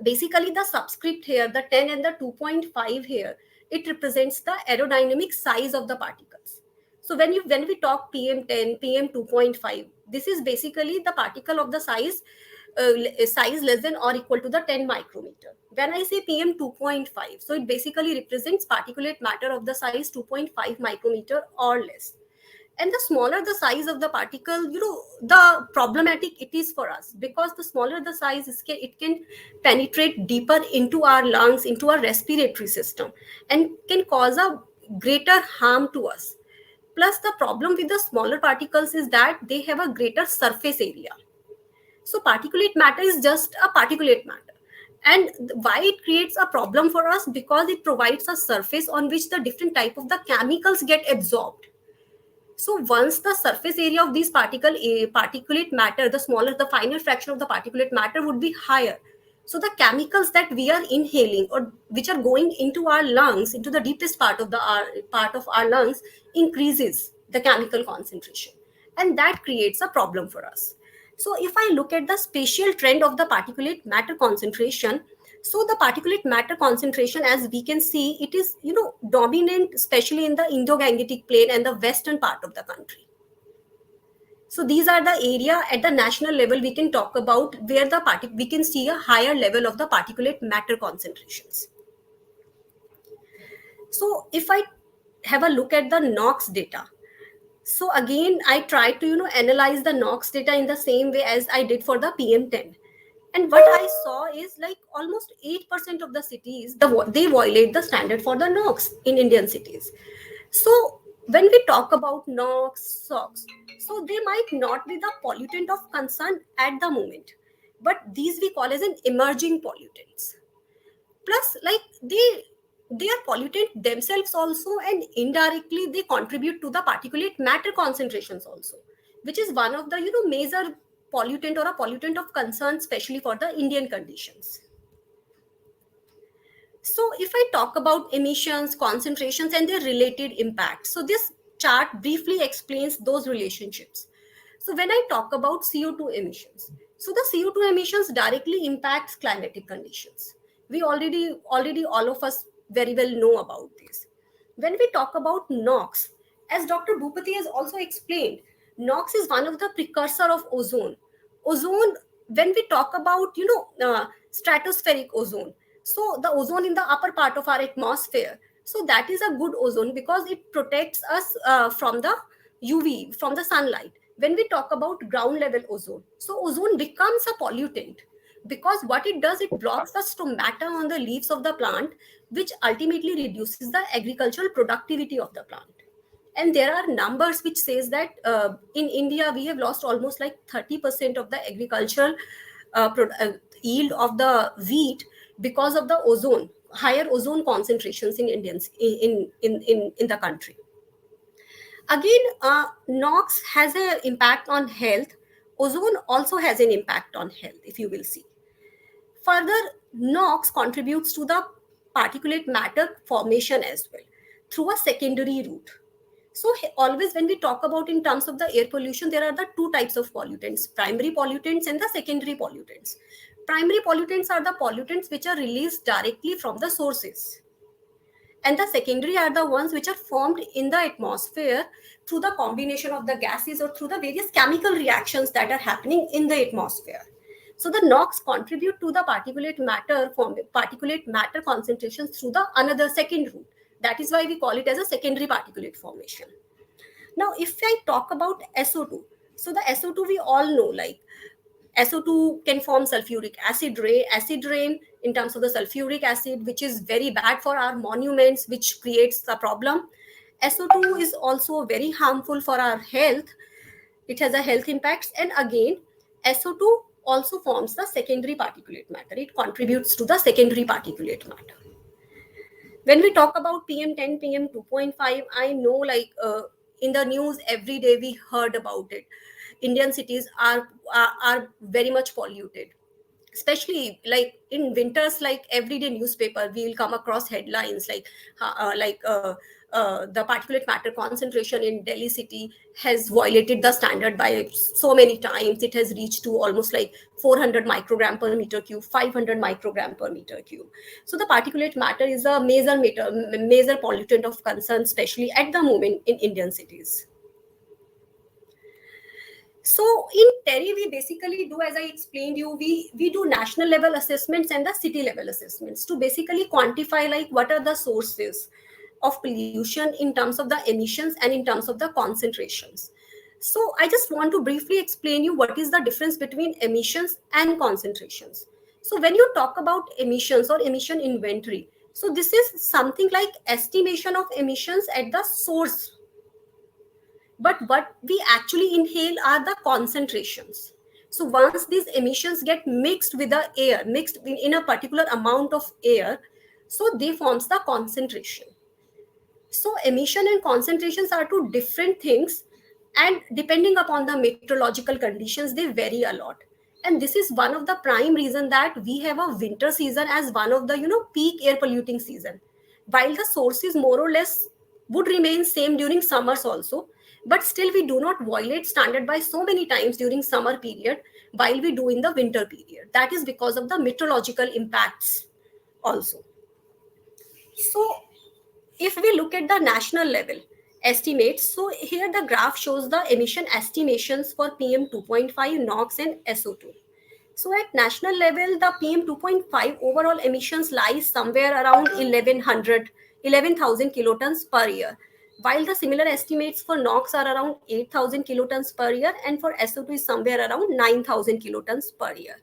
basically the subscript here, the 10 and the 2.5 here, it represents the aerodynamic size of the particles. So when we talk PM10, PM2.5, this is basically the particle of the size less than or equal to the 10 micrometer. When I say PM2.5, so it basically represents particulate matter of the size 2.5 micrometer or less. And the smaller the size of the particle, the problematic it is for us, because the smaller the size, it can penetrate deeper into our lungs, into our respiratory system, and can cause a greater harm to us. Plus, the problem with the smaller particles is that they have a greater surface area. So particulate matter is just a particulate matter. And why it creates a problem for us? Because it provides a surface on which the different type of the chemicals get absorbed. So once the surface area of these particulate matter, the smaller, the finer fraction of the particulate matter would be higher. So the chemicals that we are inhaling, or which are going into our lungs, into the deepest part of our lungs, increases the chemical concentration, and that creates a problem for us. So if I look at the spatial trend of the particulate matter concentration, so the particulate matter concentration, as we can see, it is dominant, especially in the Indo-Gangetic plain and the western part of the country. So these are the area at the national level we can talk about where we can see a higher level of the particulate matter concentrations. So if I have a look at the NOx data, so again I try to analyze the NOx data in the same way as I did for the PM10. And what I saw is like almost 8% of the cities, they violate the standard for the NOx in Indian cities. So when we talk about NOx, SOx, so they might not be the pollutant of concern at the moment, but these we call as an emerging pollutants. Plus, like they are pollutant themselves also, and indirectly they contribute to the particulate matter concentrations also, which is one of the major pollutant or a pollutant of concern, especially for the Indian conditions. So if I talk about emissions, concentrations, and their related impacts, so this chart briefly explains those relationships. So when I talk about CO2 emissions, so the CO2 emissions directly impacts climatic conditions. We already all of us very well know about this. When we talk about NOx, as Dr. Bhupati has also explained, NOx is one of the precursor of ozone. Ozone, when we talk about stratospheric ozone, so the ozone in the upper part of our atmosphere, so that is a good ozone because it protects us from the UV, from the sunlight. When we talk about ground level ozone, so ozone becomes a pollutant because what it does, it blocks the stomata on the leaves of the plant, which ultimately reduces the agricultural productivity of the plant. And there are numbers which says that in India, we have lost almost like 30% of the agricultural yield of the wheat because of the higher ozone concentrations in Indians in the country. Again, NOx has an impact on health. Ozone also has an impact on health, if you will see. Further, NOx contributes to the particulate matter formation as well through a secondary route. So always when we talk about in terms of the air pollution, there are the two types of pollutants, primary pollutants and the secondary pollutants. Primary pollutants are the pollutants which are released directly from the sources. And the secondary are the ones which are formed in the atmosphere through the combination of the gases or through the various chemical reactions that are happening in the atmosphere. So the NOx contribute to the particulate matter concentrations through the another second route. That is why we call it as a secondary particulate formation. Now, if I talk about SO2, so the SO2 we all know, like SO2 can form sulfuric acid rain in terms of the sulfuric acid, which is very bad for our monuments, which creates a problem. SO2 is also very harmful for our health. It has a health impacts. And again, SO2 also forms the secondary particulate matter. It contributes to the secondary particulate matter. When we talk about PM10, PM2.5, I know like in the news every day we heard about it. Indian cities are very much polluted, especially like in winters. Like everyday newspaper, we will come across headlines like the particulate matter concentration in Delhi city has violated the standard by so many times. It has reached to almost like 400 microgram per meter cube, 500 microgram per meter cube. So the particulate matter is a major pollutant of concern, especially at the moment in Indian cities. So in TERI, we basically do, as I explained you, we do national level assessments and the city level assessments to basically quantify like what are the sources of pollution in terms of the emissions and in terms of the concentrations. So I just want to briefly explain you what is the difference between emissions and concentrations. So when you talk about emissions or emission inventory, so this is something like estimation of emissions at the source. But what we actually inhale are the concentrations. So once these emissions get mixed with the air, mixed in a particular amount of air, so they forms the concentration. So emission and concentrations are two different things, and depending upon the meteorological conditions, they vary a lot. And this is one of the prime reason that we have a winter season as one of the peak air polluting season, while the sources more or less would remain same during summers also, but still we do not violate standard by so many times during summer period while we do in the winter period. That is because of the meteorological impacts also. So if we look at the national level estimates, so here the graph shows the emission estimations for PM 2.5, NOx and SO2. So at national level, the PM 2.5 overall emissions lies somewhere around 11,000 kilotons per year, while the similar estimates for NOx are around 8,000 kilotons per year, and for SO2 is somewhere around 9,000 kilotons per year.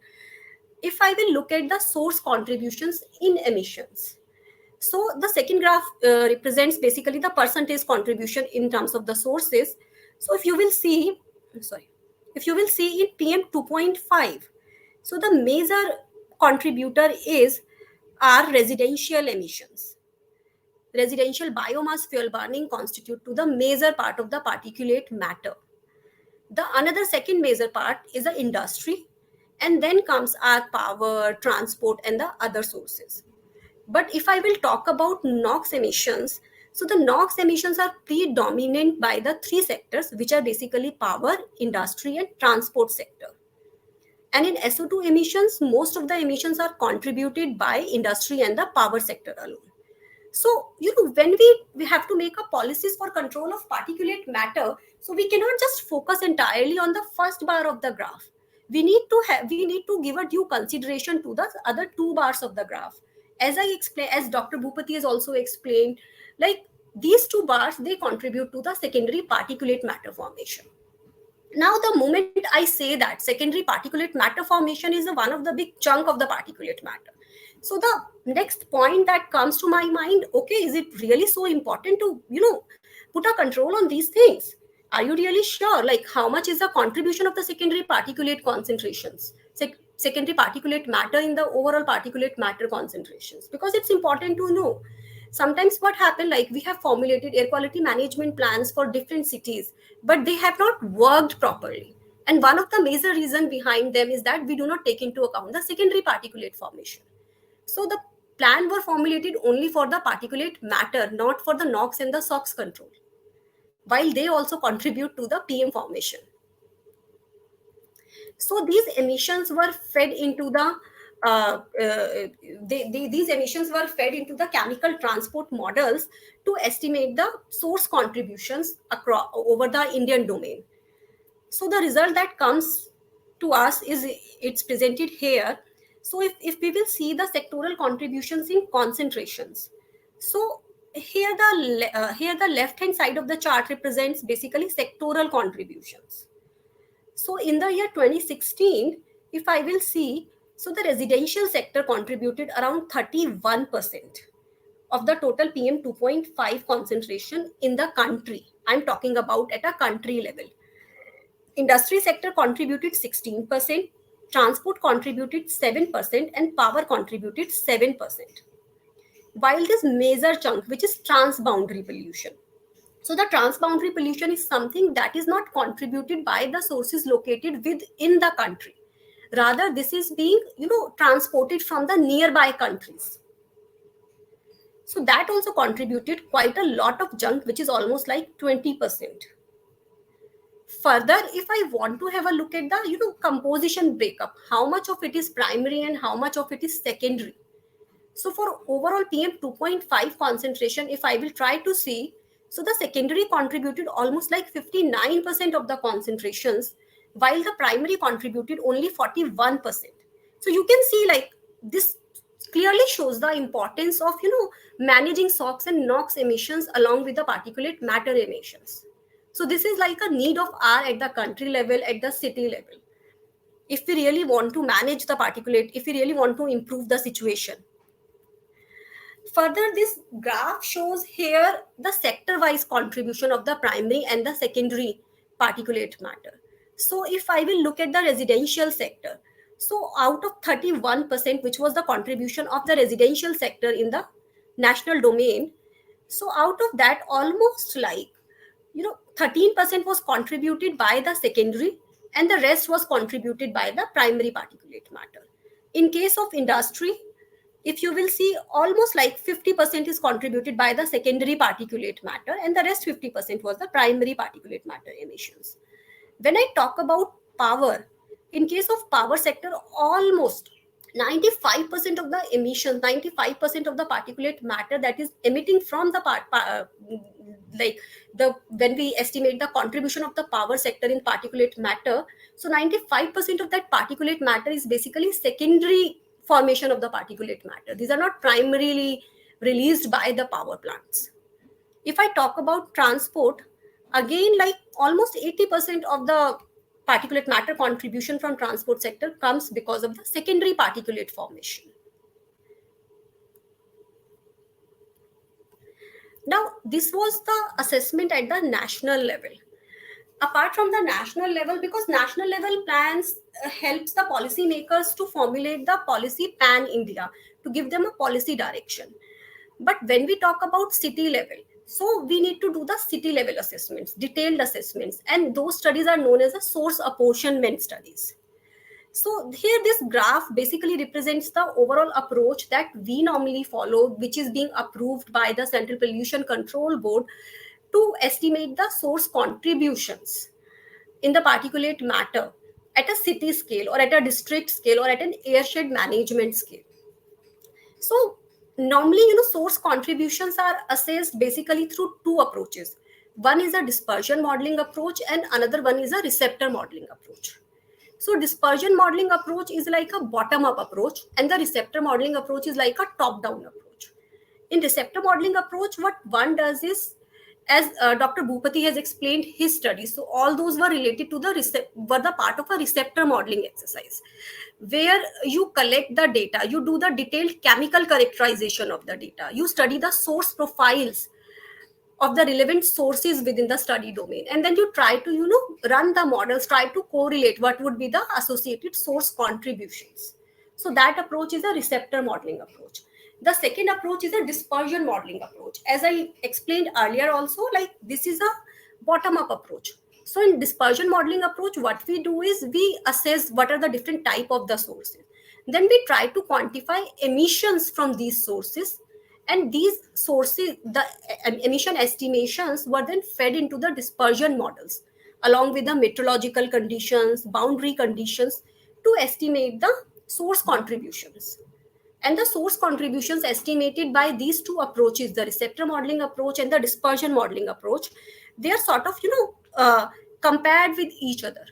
If I will look at the source contributions in emissions, so the second graph represents basically the percentage contribution in terms of the sources. So if you will see in PM 2.5, so the major contributor is our residential emissions. Residential biomass fuel burning constitute to the major part of the particulate matter. The another second major part is the industry, and then comes our power, transport, and the other sources. But if I will talk about NOx emissions, so the NOx emissions are predominant by the three sectors, which are basically power, industry, and transport sector. And in SO2 emissions, most of the emissions are contributed by industry and the power sector alone. So, when we have to make a policies for control of particulate matter, so we cannot just focus entirely on the first bar of the graph. We need to give a due consideration to the other two bars of the graph. As I explained, as Dr. Bhupati has also explained, like these two bars, they contribute to the secondary particulate matter formation. Now, the moment I say that secondary particulate matter formation is one of the big chunk of the particulate matter. So the next point that comes to my mind, okay, is it really so important to, put a control on these things? Are you really sure? Like how much is the contribution of the secondary particulate concentrations? Secondary particulate matter in the overall particulate matter concentrations, because it's important to know. Sometimes what happens, like we have formulated air quality management plans for different cities, but they have not worked properly. And one of the major reasons behind them is that we do not take into account the secondary particulate formation. So the plan were formulated only for the particulate matter, not for the NOx and the SOx control, while they also contribute to the PM formation. So these emissions were fed into these emissions were fed into the chemical transport models to estimate the source contributions across over the Indian domain. So the result that comes to us it's presented here. So if we will see the sectoral contributions in concentrations, so here the left hand side of the chart represents basically sectoral contributions. So in the year 2016, if I will see, so the residential sector contributed around 31% of the total PM 2.5 concentration in the country. I'm talking about at a country level. Industry sector contributed 16%, transport contributed 7%, and power contributed 7%. While this major chunk, which is transboundary pollution, so the transboundary pollution is something that is not contributed by the sources located within the country. Rather, this is being, transported from the nearby countries. So that also contributed quite a lot of junk, which is almost like 20%. Further, if I want to have a look at the composition breakup, how much of it is primary and how much of it is secondary. So for overall PM 2.5 concentration, if I will try to see, so the secondary contributed almost like 59% of the concentrations, while the primary contributed only 41%. So you can see like this clearly shows the importance of managing SOx and NOx emissions along with the particulate matter emissions. So this is like a need of hour at the country level, at the city level. If we really want to manage the particulate, if we really want to improve the situation. Further, this graph shows here the sector-wise contribution of the primary and the secondary particulate matter. So if I will look at the residential sector, so out of 31%, which was the contribution of the residential sector in the national domain, so out of that, almost like 13% was contributed by the secondary and the rest was contributed by the primary particulate matter. In case of industry, if you will see, almost like 50% is contributed by the secondary particulate matter and the rest 50% was the primary particulate matter emissions. When I talk about power, in case of power sector, almost 95% of the emissions, 95% of the particulate matter that is emitting from the when we estimate the contribution of the power sector in particulate matter, so 95% of that particulate matter is basically secondary formation of the particulate matter. These are not primarily released by the power plants. If I talk about transport, again, like almost 80% of the particulate matter contribution from transport sector comes because of the secondary particulate formation. Now, this was the assessment at the national level. Apart from the national level, because national level plans helps the policymakers to formulate the policy pan-India, to give them a policy direction. But when we talk about city level, so we need to do the city level assessments, detailed assessments, and those studies are known as the source apportionment studies. So here this graph basically represents the overall approach that we normally follow, which is being approved by the Central Pollution Control Board to estimate the source contributions in the particulate matter at a city scale or at a district scale or at an airshed management scale. So normally, source contributions are assessed basically through two approaches. One is a dispersion modeling approach and another one is a receptor modeling approach. So dispersion modeling approach is like a bottom-up approach and the receptor modeling approach is like a top-down approach. In receptor modeling approach, what one does is, as Dr. Bhupati has explained his studies, so all those were related to were the part of a receptor modeling exercise, where you collect the data, you do the detailed chemical characterization of the data, you study the source profiles of the relevant sources within the study domain, and then you try to run the models, try to correlate what would be the associated source contributions. So that approach is a receptor modeling approach. The second approach is a dispersion modeling approach. As I explained earlier also, like this is a bottom-up approach. So in dispersion modeling approach, what we do is we assess what are the different type of the sources. Then we try to quantify emissions from these sources, and these sources, the emission estimations were then fed into the dispersion models along with the meteorological conditions, boundary conditions to estimate the source contributions. And the source contributions estimated by these two approaches, the receptor modeling approach and the dispersion modeling approach, they are sort of, compared with each other.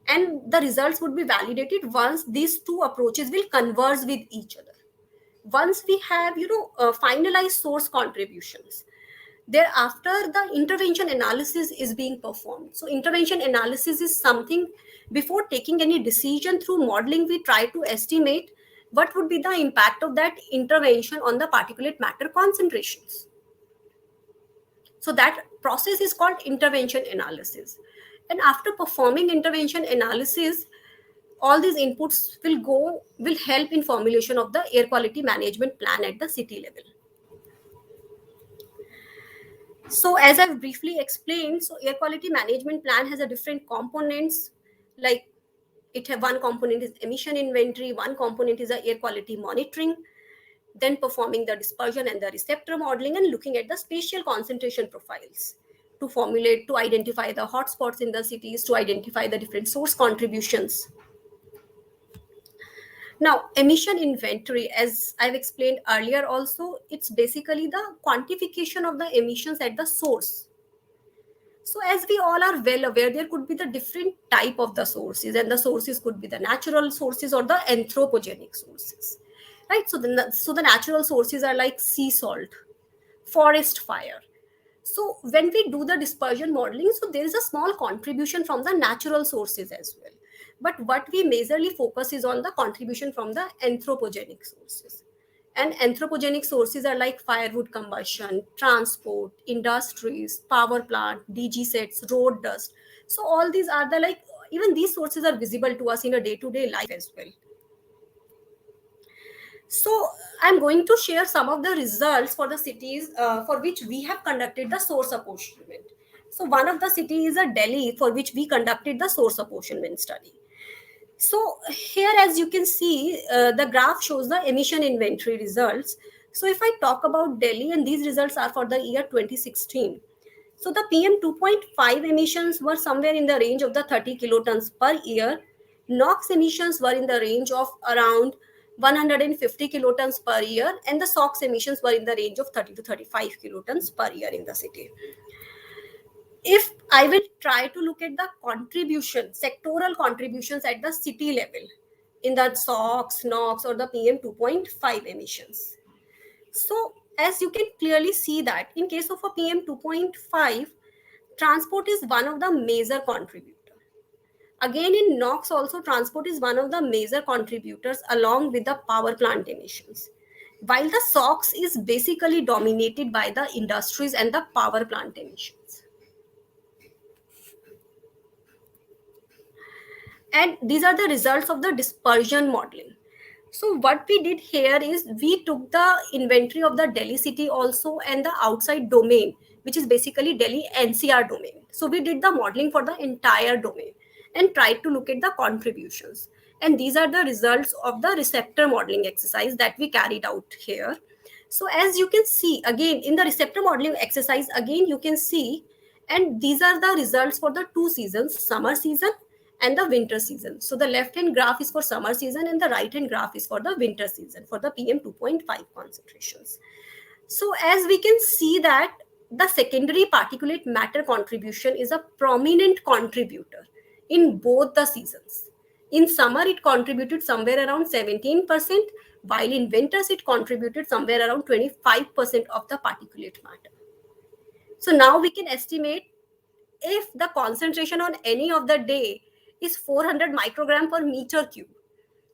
And the results would be validated once these two approaches will converge with each other. Once we have, finalized source contributions, thereafter the intervention analysis is being performed. So intervention analysis is something, before taking any decision through modeling, we try to estimate what would be the impact of that intervention on the particulate matter concentrations. So that process is called intervention analysis. And after performing intervention analysis, all these inputs will help in formulation of the air quality management plan at the city level. So as I've briefly explained, so air quality management plan has a different components, like one component is emission inventory, one component is a air quality monitoring, then performing the dispersion and the receptor modeling, and looking at the spatial concentration profiles to identify the hotspots in the cities, to identify the different source contributions. Now, emission inventory, as I've explained earlier also, it's basically the quantification of the emissions at the source. So as we all are well aware, there could be the different type of the sources, and the sources could be the natural sources or the anthropogenic sources, right? So the natural sources are like sea salt, forest fire. So when we do the dispersion modeling, so there is a small contribution from the natural sources as well. But what we majorly focus is on the contribution from the anthropogenic sources. And anthropogenic sources are like firewood combustion, transport, industries, power plant, DG sets, road dust. So all these are the even these sources are visible to us in a day-to-day life as well. So I'm going to share some of the results for the cities for which we have conducted the source apportionment. So one of the cities is a Delhi, for which we conducted the source apportionment study. So here, as you can see, the graph shows the emission inventory results. So if I talk about Delhi, and these results are for the year 2016. So the PM 2.5 emissions were somewhere in the range of the 30 kilotons per year. NOx emissions were in the range of around 150 kilotons per year, and the SOx emissions were in the range of 30 to 35 kilotons per year in the city. If I will try to look at the sectoral contributions at the city level in the SOx, NOx, or the PM 2.5 emissions. So as you can clearly see that in case of a PM 2.5, transport is one of the major contributors. Again, in NOx also, transport is one of the major contributors along with the power plant emissions. While the SOx is basically dominated by the industries and the power plant emissions. And these are the results of the dispersion modeling. So what we did here is we took the inventory of the Delhi city also and the outside domain, which is basically Delhi NCR domain. So we did the modeling for the entire domain and tried to look at the contributions. And these are the results of the receptor modeling exercise that we carried out here. So as you can see, again, in the receptor modeling exercise, again, you can see, and these are the results for the two seasons, summer season and the winter season. So the left hand graph is for summer season and the right hand graph is for the winter season for the PM 2.5 concentrations. So as we can see that the secondary particulate matter contribution is a prominent contributor in both the seasons. In summer, it contributed somewhere around 17%, while in winters, it contributed somewhere around 25% of the particulate matter. So now we can estimate if the concentration on any of the day is 400 microgram per meter cube.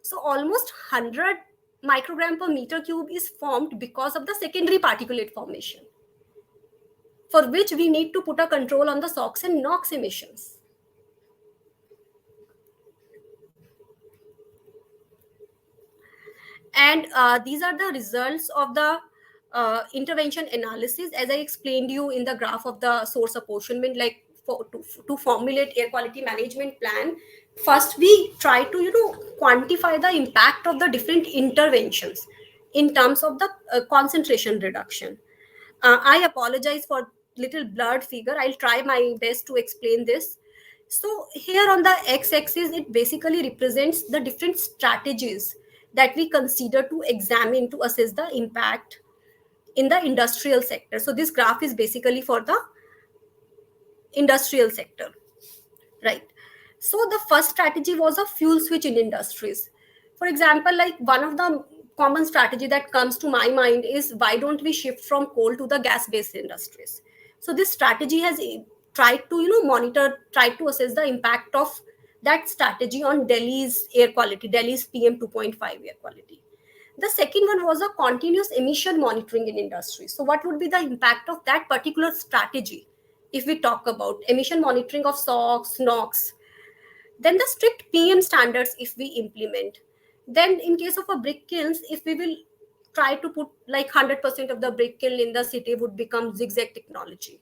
So almost 100 microgram per meter cube is formed because of the secondary particulate formation, for which we need to put a control on the SOx and NOx emissions. And these are the results of the intervention analysis, as I explained you in the graph of the source apportionment, like to formulate air quality management plan. First, we try to quantify the impact of the different interventions in terms of the concentration reduction. I apologize for little blurred figure. I'll try my best to explain this. So here on the x-axis, it basically represents the different strategies that we consider to examine to assess the impact in the industrial sector. So this graph is basically for the industrial sector, right? So the first strategy was a fuel switch in industries. For example, like one of the common strategy that comes to my mind is, why don't we shift from coal to the gas-based industries? So this strategy has tried to try to assess the impact of that strategy on Delhi's air quality, Delhi's PM 2.5 air quality. The second one was a continuous emission monitoring in industry. So what would be the impact of that particular strategy if we talk about emission monitoring of SOx, NOx? Then the strict PM standards if we implement. Then in case of a brick kilns, if we will try to put like 100% of the brick kiln in the city would become zigzag technology.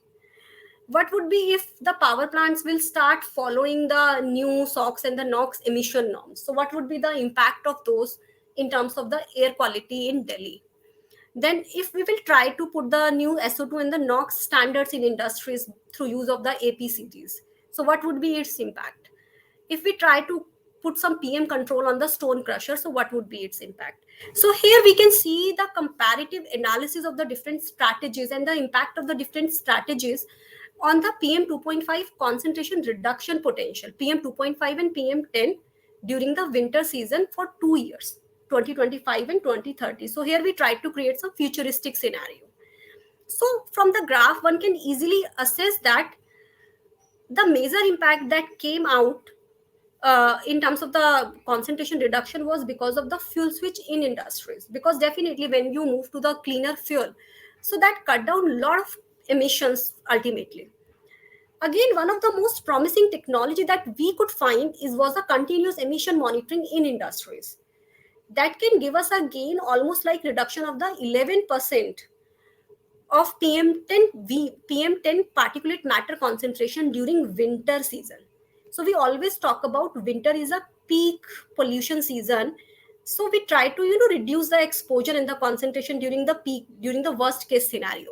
What would be if the power plants will start following the new SOx and the NOx emission norms? So what would be the impact of those in terms of the air quality in Delhi? Then if we will try to put the new SO2 and the NOx standards in industries through use of the APCTs, so what would be its impact? If we try to put some PM control on the stone crusher, so what would be its impact? So here we can see the comparative analysis of the different strategies and the impact of the different strategies on the PM 2.5 concentration reduction potential, PM 2.5 and PM 10 during the winter season for 2 years, 2025 and 2030. So here we tried to create some futuristic scenario. So from the graph, one can easily assess that the major impact that came out in terms of the concentration reduction was because of the fuel switch in industries. Because definitely when you move to the cleaner fuel, so that cut down a lot of emissions ultimately. Again, one of the most promising technology that we could find was a continuous emission monitoring in industries. That can give us a gain almost like reduction of the 11% of PM10 particulate matter concentration during winter season. So we always talk about winter is a peak pollution season. So we try to reduce the exposure and the concentration during the worst case scenario.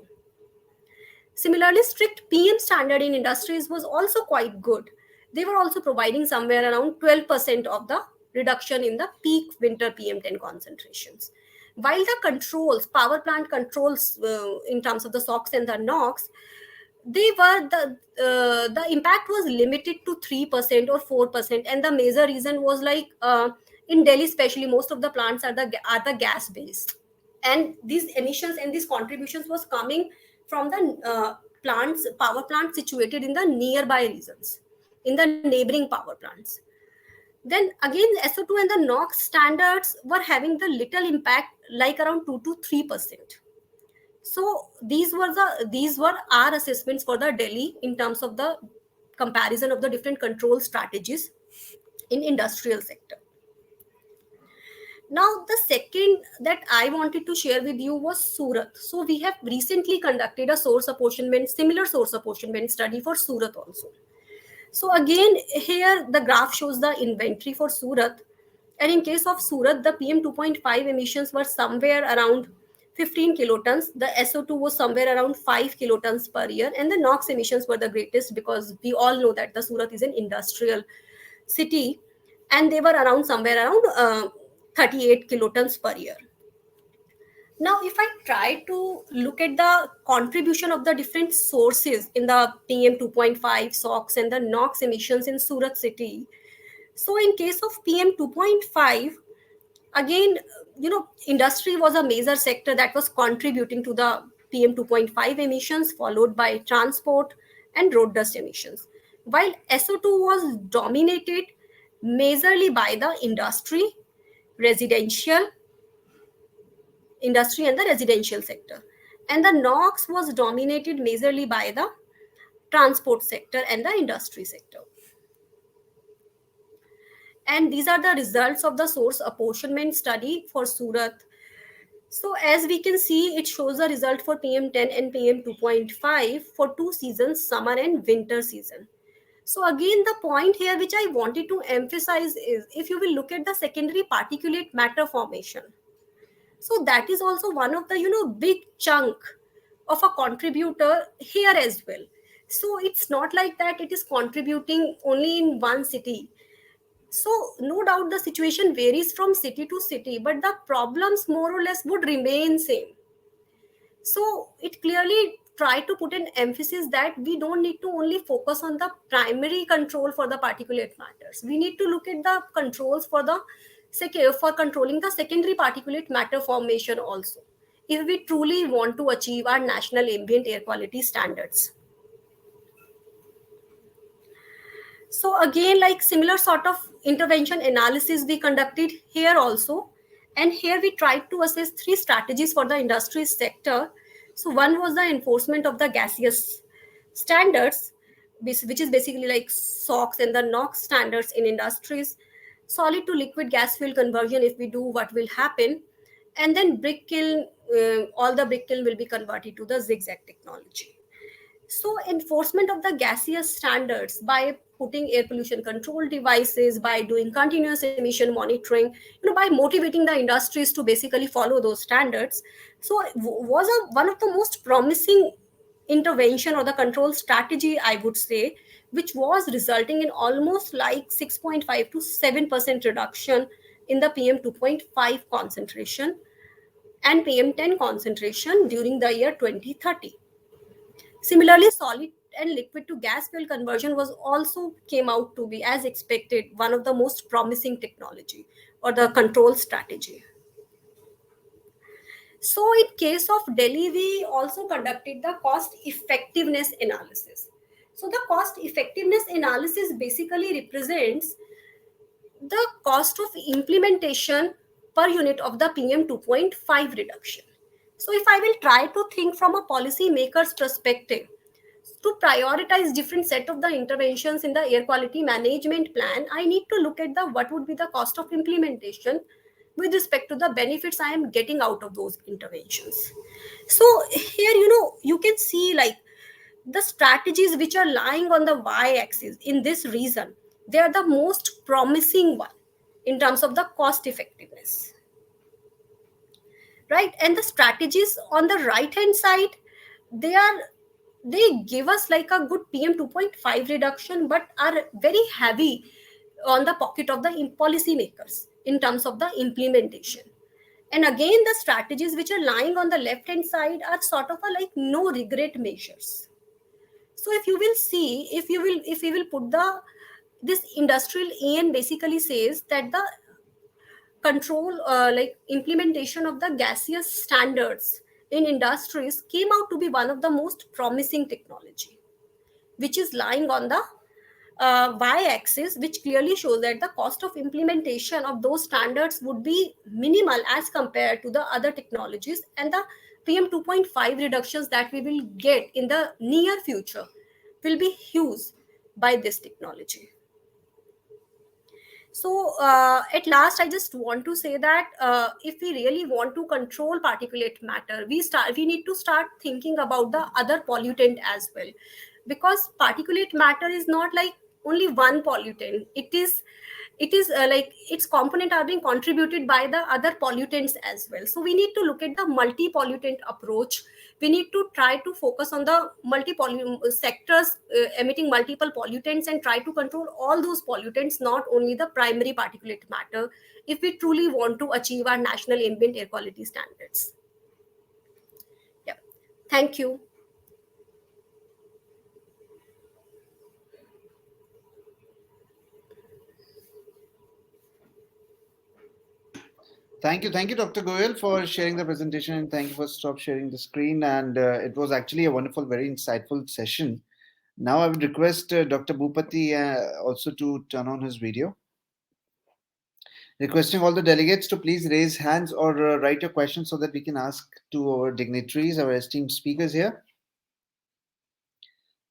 Similarly, strict PM standard in industries was also quite good. They were also providing somewhere around 12% of the reduction in the peak winter PM10 concentrations. While the controls, power plant controls in terms of the SOx and the NOx, the impact was limited to 3% or 4%, and the major reason was like in Delhi especially, most of the plants are the gas based, and these emissions and these contributions was coming from the power plants situated in the nearby regions, in the neighboring power plants. Then again, SO2 and the NOx standards were having the little impact, like around 2 to 3%. So these were our assessments for the Delhi in terms of the comparison of the different control strategies in industrial sector. Now, the second that I wanted to share with you was Surat. So we have recently conducted a similar source apportionment study for Surat also. So again, here the graph shows the inventory for Surat. And in case of Surat, the PM 2.5 emissions were somewhere around 15 kilotons. The SO2 was somewhere around 5 kilotons per year. And the NOx emissions were the greatest, because we all know that the Surat is an industrial city. And they were around somewhere around 38 kilotons per year. Now, if I try to look at the contribution of the different sources in the PM 2.5, SOx and the NOx emissions in Surat city. So in case of PM 2.5, again, industry was a major sector that was contributing to the PM 2.5 emissions, followed by transport and road dust emissions. While SO2 was dominated majorly by the industry and the residential sector. And the NOx was dominated majorly by the transport sector and the industry sector. And these are the results of the source apportionment study for Surat. So as we can see, it shows the result for PM10 and PM 2.5 for 2 seasons, summer and winter season. So again, the point here which I wanted to emphasize is, if you will look at the secondary particulate matter formation, so that is also one of the big chunk of a contributor here as well. So it's not like that it is contributing only in one city. So no doubt the situation varies from city to city, but the problems more or less would remain same. So it clearly tried to put an emphasis that we don't need to only focus on the primary control for the particulate matters. We need to look at the controls for controlling the secondary particulate matter formation also, if we truly want to achieve our national ambient air quality standards. So again, like similar sort of intervention analysis we conducted here also. And here we tried to assess 3 strategies for the industry sector. So one was the enforcement of the gaseous standards, which is basically like SOx and the NOx standards in industries. Solid to liquid gas fuel conversion, if we do, what will happen? And then brick kiln, all the brick kiln will be converted to the zigzag technology. So enforcement of the gaseous standards by putting air pollution control devices, by doing continuous emission monitoring, by motivating the industries to basically follow those standards. So was one of the most promising intervention or the control strategy, I would say, which was resulting in almost like 6.5 to 7% reduction in the PM 2.5 concentration and PM10 concentration during the year 2030. Similarly, solid and liquid to gas fuel conversion was also came out to be, as expected, one of the most promising technology or the control strategy. So in case of Delhi, we also conducted the cost effectiveness analysis. So the cost effectiveness analysis basically represents the cost of implementation per unit of the PM 2.5 reduction. So if I will try to think from a policy maker's perspective, to prioritize different set of the interventions in the air quality management plan, I need to look at the what would be the cost of implementation with respect to the benefits I am getting out of those interventions. So here, you can see like the strategies which are lying on the y-axis in this reason, they are the most promising one in terms of the cost effectiveness, right? And the strategies on the right hand side, they give us like a good PM 2.5 reduction, but are very heavy on the pocket of the policy makers in terms of the implementation. And again, the strategies which are lying on the left hand side are sort of a like no regret measures. So if you will see, if we will put this industrial EN basically says that the control like implementation of the gaseous standards in industries came out to be one of the most promising technology, which is lying on the y-axis, which clearly shows that the cost of implementation of those standards would be minimal as compared to the other technologies, and the PM 2.5 reductions that we will get in the near future will be huge by this technology. So at last, I just want to say that if we really want to control particulate matter, we need to start thinking about the other pollutant as well, because particulate matter is not like only one pollutant. It is like its component are being contributed by the other pollutants as well. So we need to look at the multi-pollutant approach. We need to try to focus on the sectors emitting multiple pollutants and try to control all those pollutants, not only the primary particulate matter, if we truly want to achieve our national ambient air quality standards. Yeah, thank you. Thank you, Dr. Goyal, for sharing the presentation, and thank you for stop sharing the screen. And it was actually a wonderful, very insightful session. Now I would request Dr. Bhupati also to turn on his video. Requesting all the delegates to please raise hands or write your questions so that we can ask to our dignitaries, our esteemed speakers here.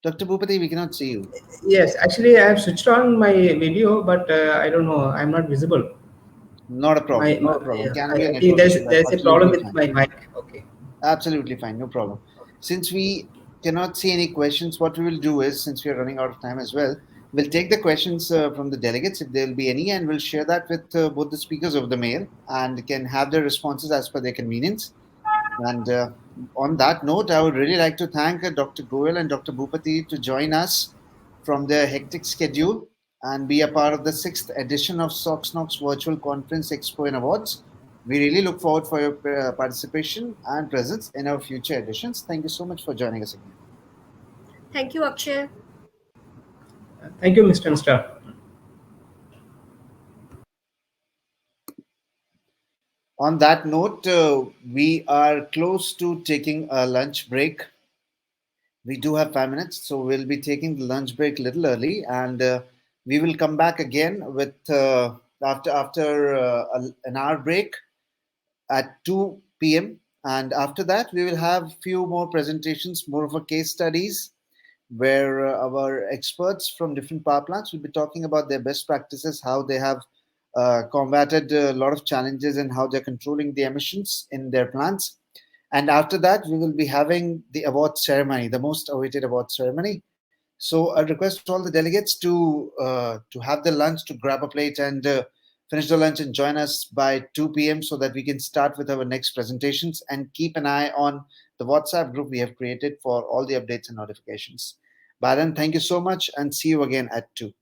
Dr. Bhupati, we cannot see you. Yes, actually, I have switched on my video, but I don't know, I'm not visible. Not a problem. Not a problem. Yeah, Can be a I network think there's issue. a problem with Absolutely my fine. mic. Okay. Absolutely fine. No problem. Since we cannot see any questions, what we will do is, since we are running out of time as well, we'll take the questions from the delegates, if there will be any, and we'll share that with both the speakers over the mail, and can have their responses as per their convenience. And on that note, I would really like to thank Dr. Goyal and Dr. Bhupati to join us from their hectic schedule and be a part of the 6th edition of SOXNOX Virtual Conference Expo and Awards. We really look forward for your participation and presence in our future editions. Thank you so much for joining us again. Thank you, Akshay. Thank you, Mr. Mr. On that note, we are close to taking a lunch break. We do have 5 minutes, so we'll be taking the lunch break a little early, and we will come back again with after an hour break at 2 p.m. And after that, we will have few more presentations, more of a case studies, where our experts from different power plants will be talking about their best practices, how they have combated a lot of challenges, and how they're controlling the emissions in their plants. And after that, we will be having the award ceremony, the most awaited award ceremony. So I request all the delegates to have their lunch, to grab a plate and finish the lunch and join us by 2 p.m. so that we can start with our next presentations, and keep an eye on the WhatsApp group we have created for all the updates and notifications. Baran, thank you so much, and see you again at 2.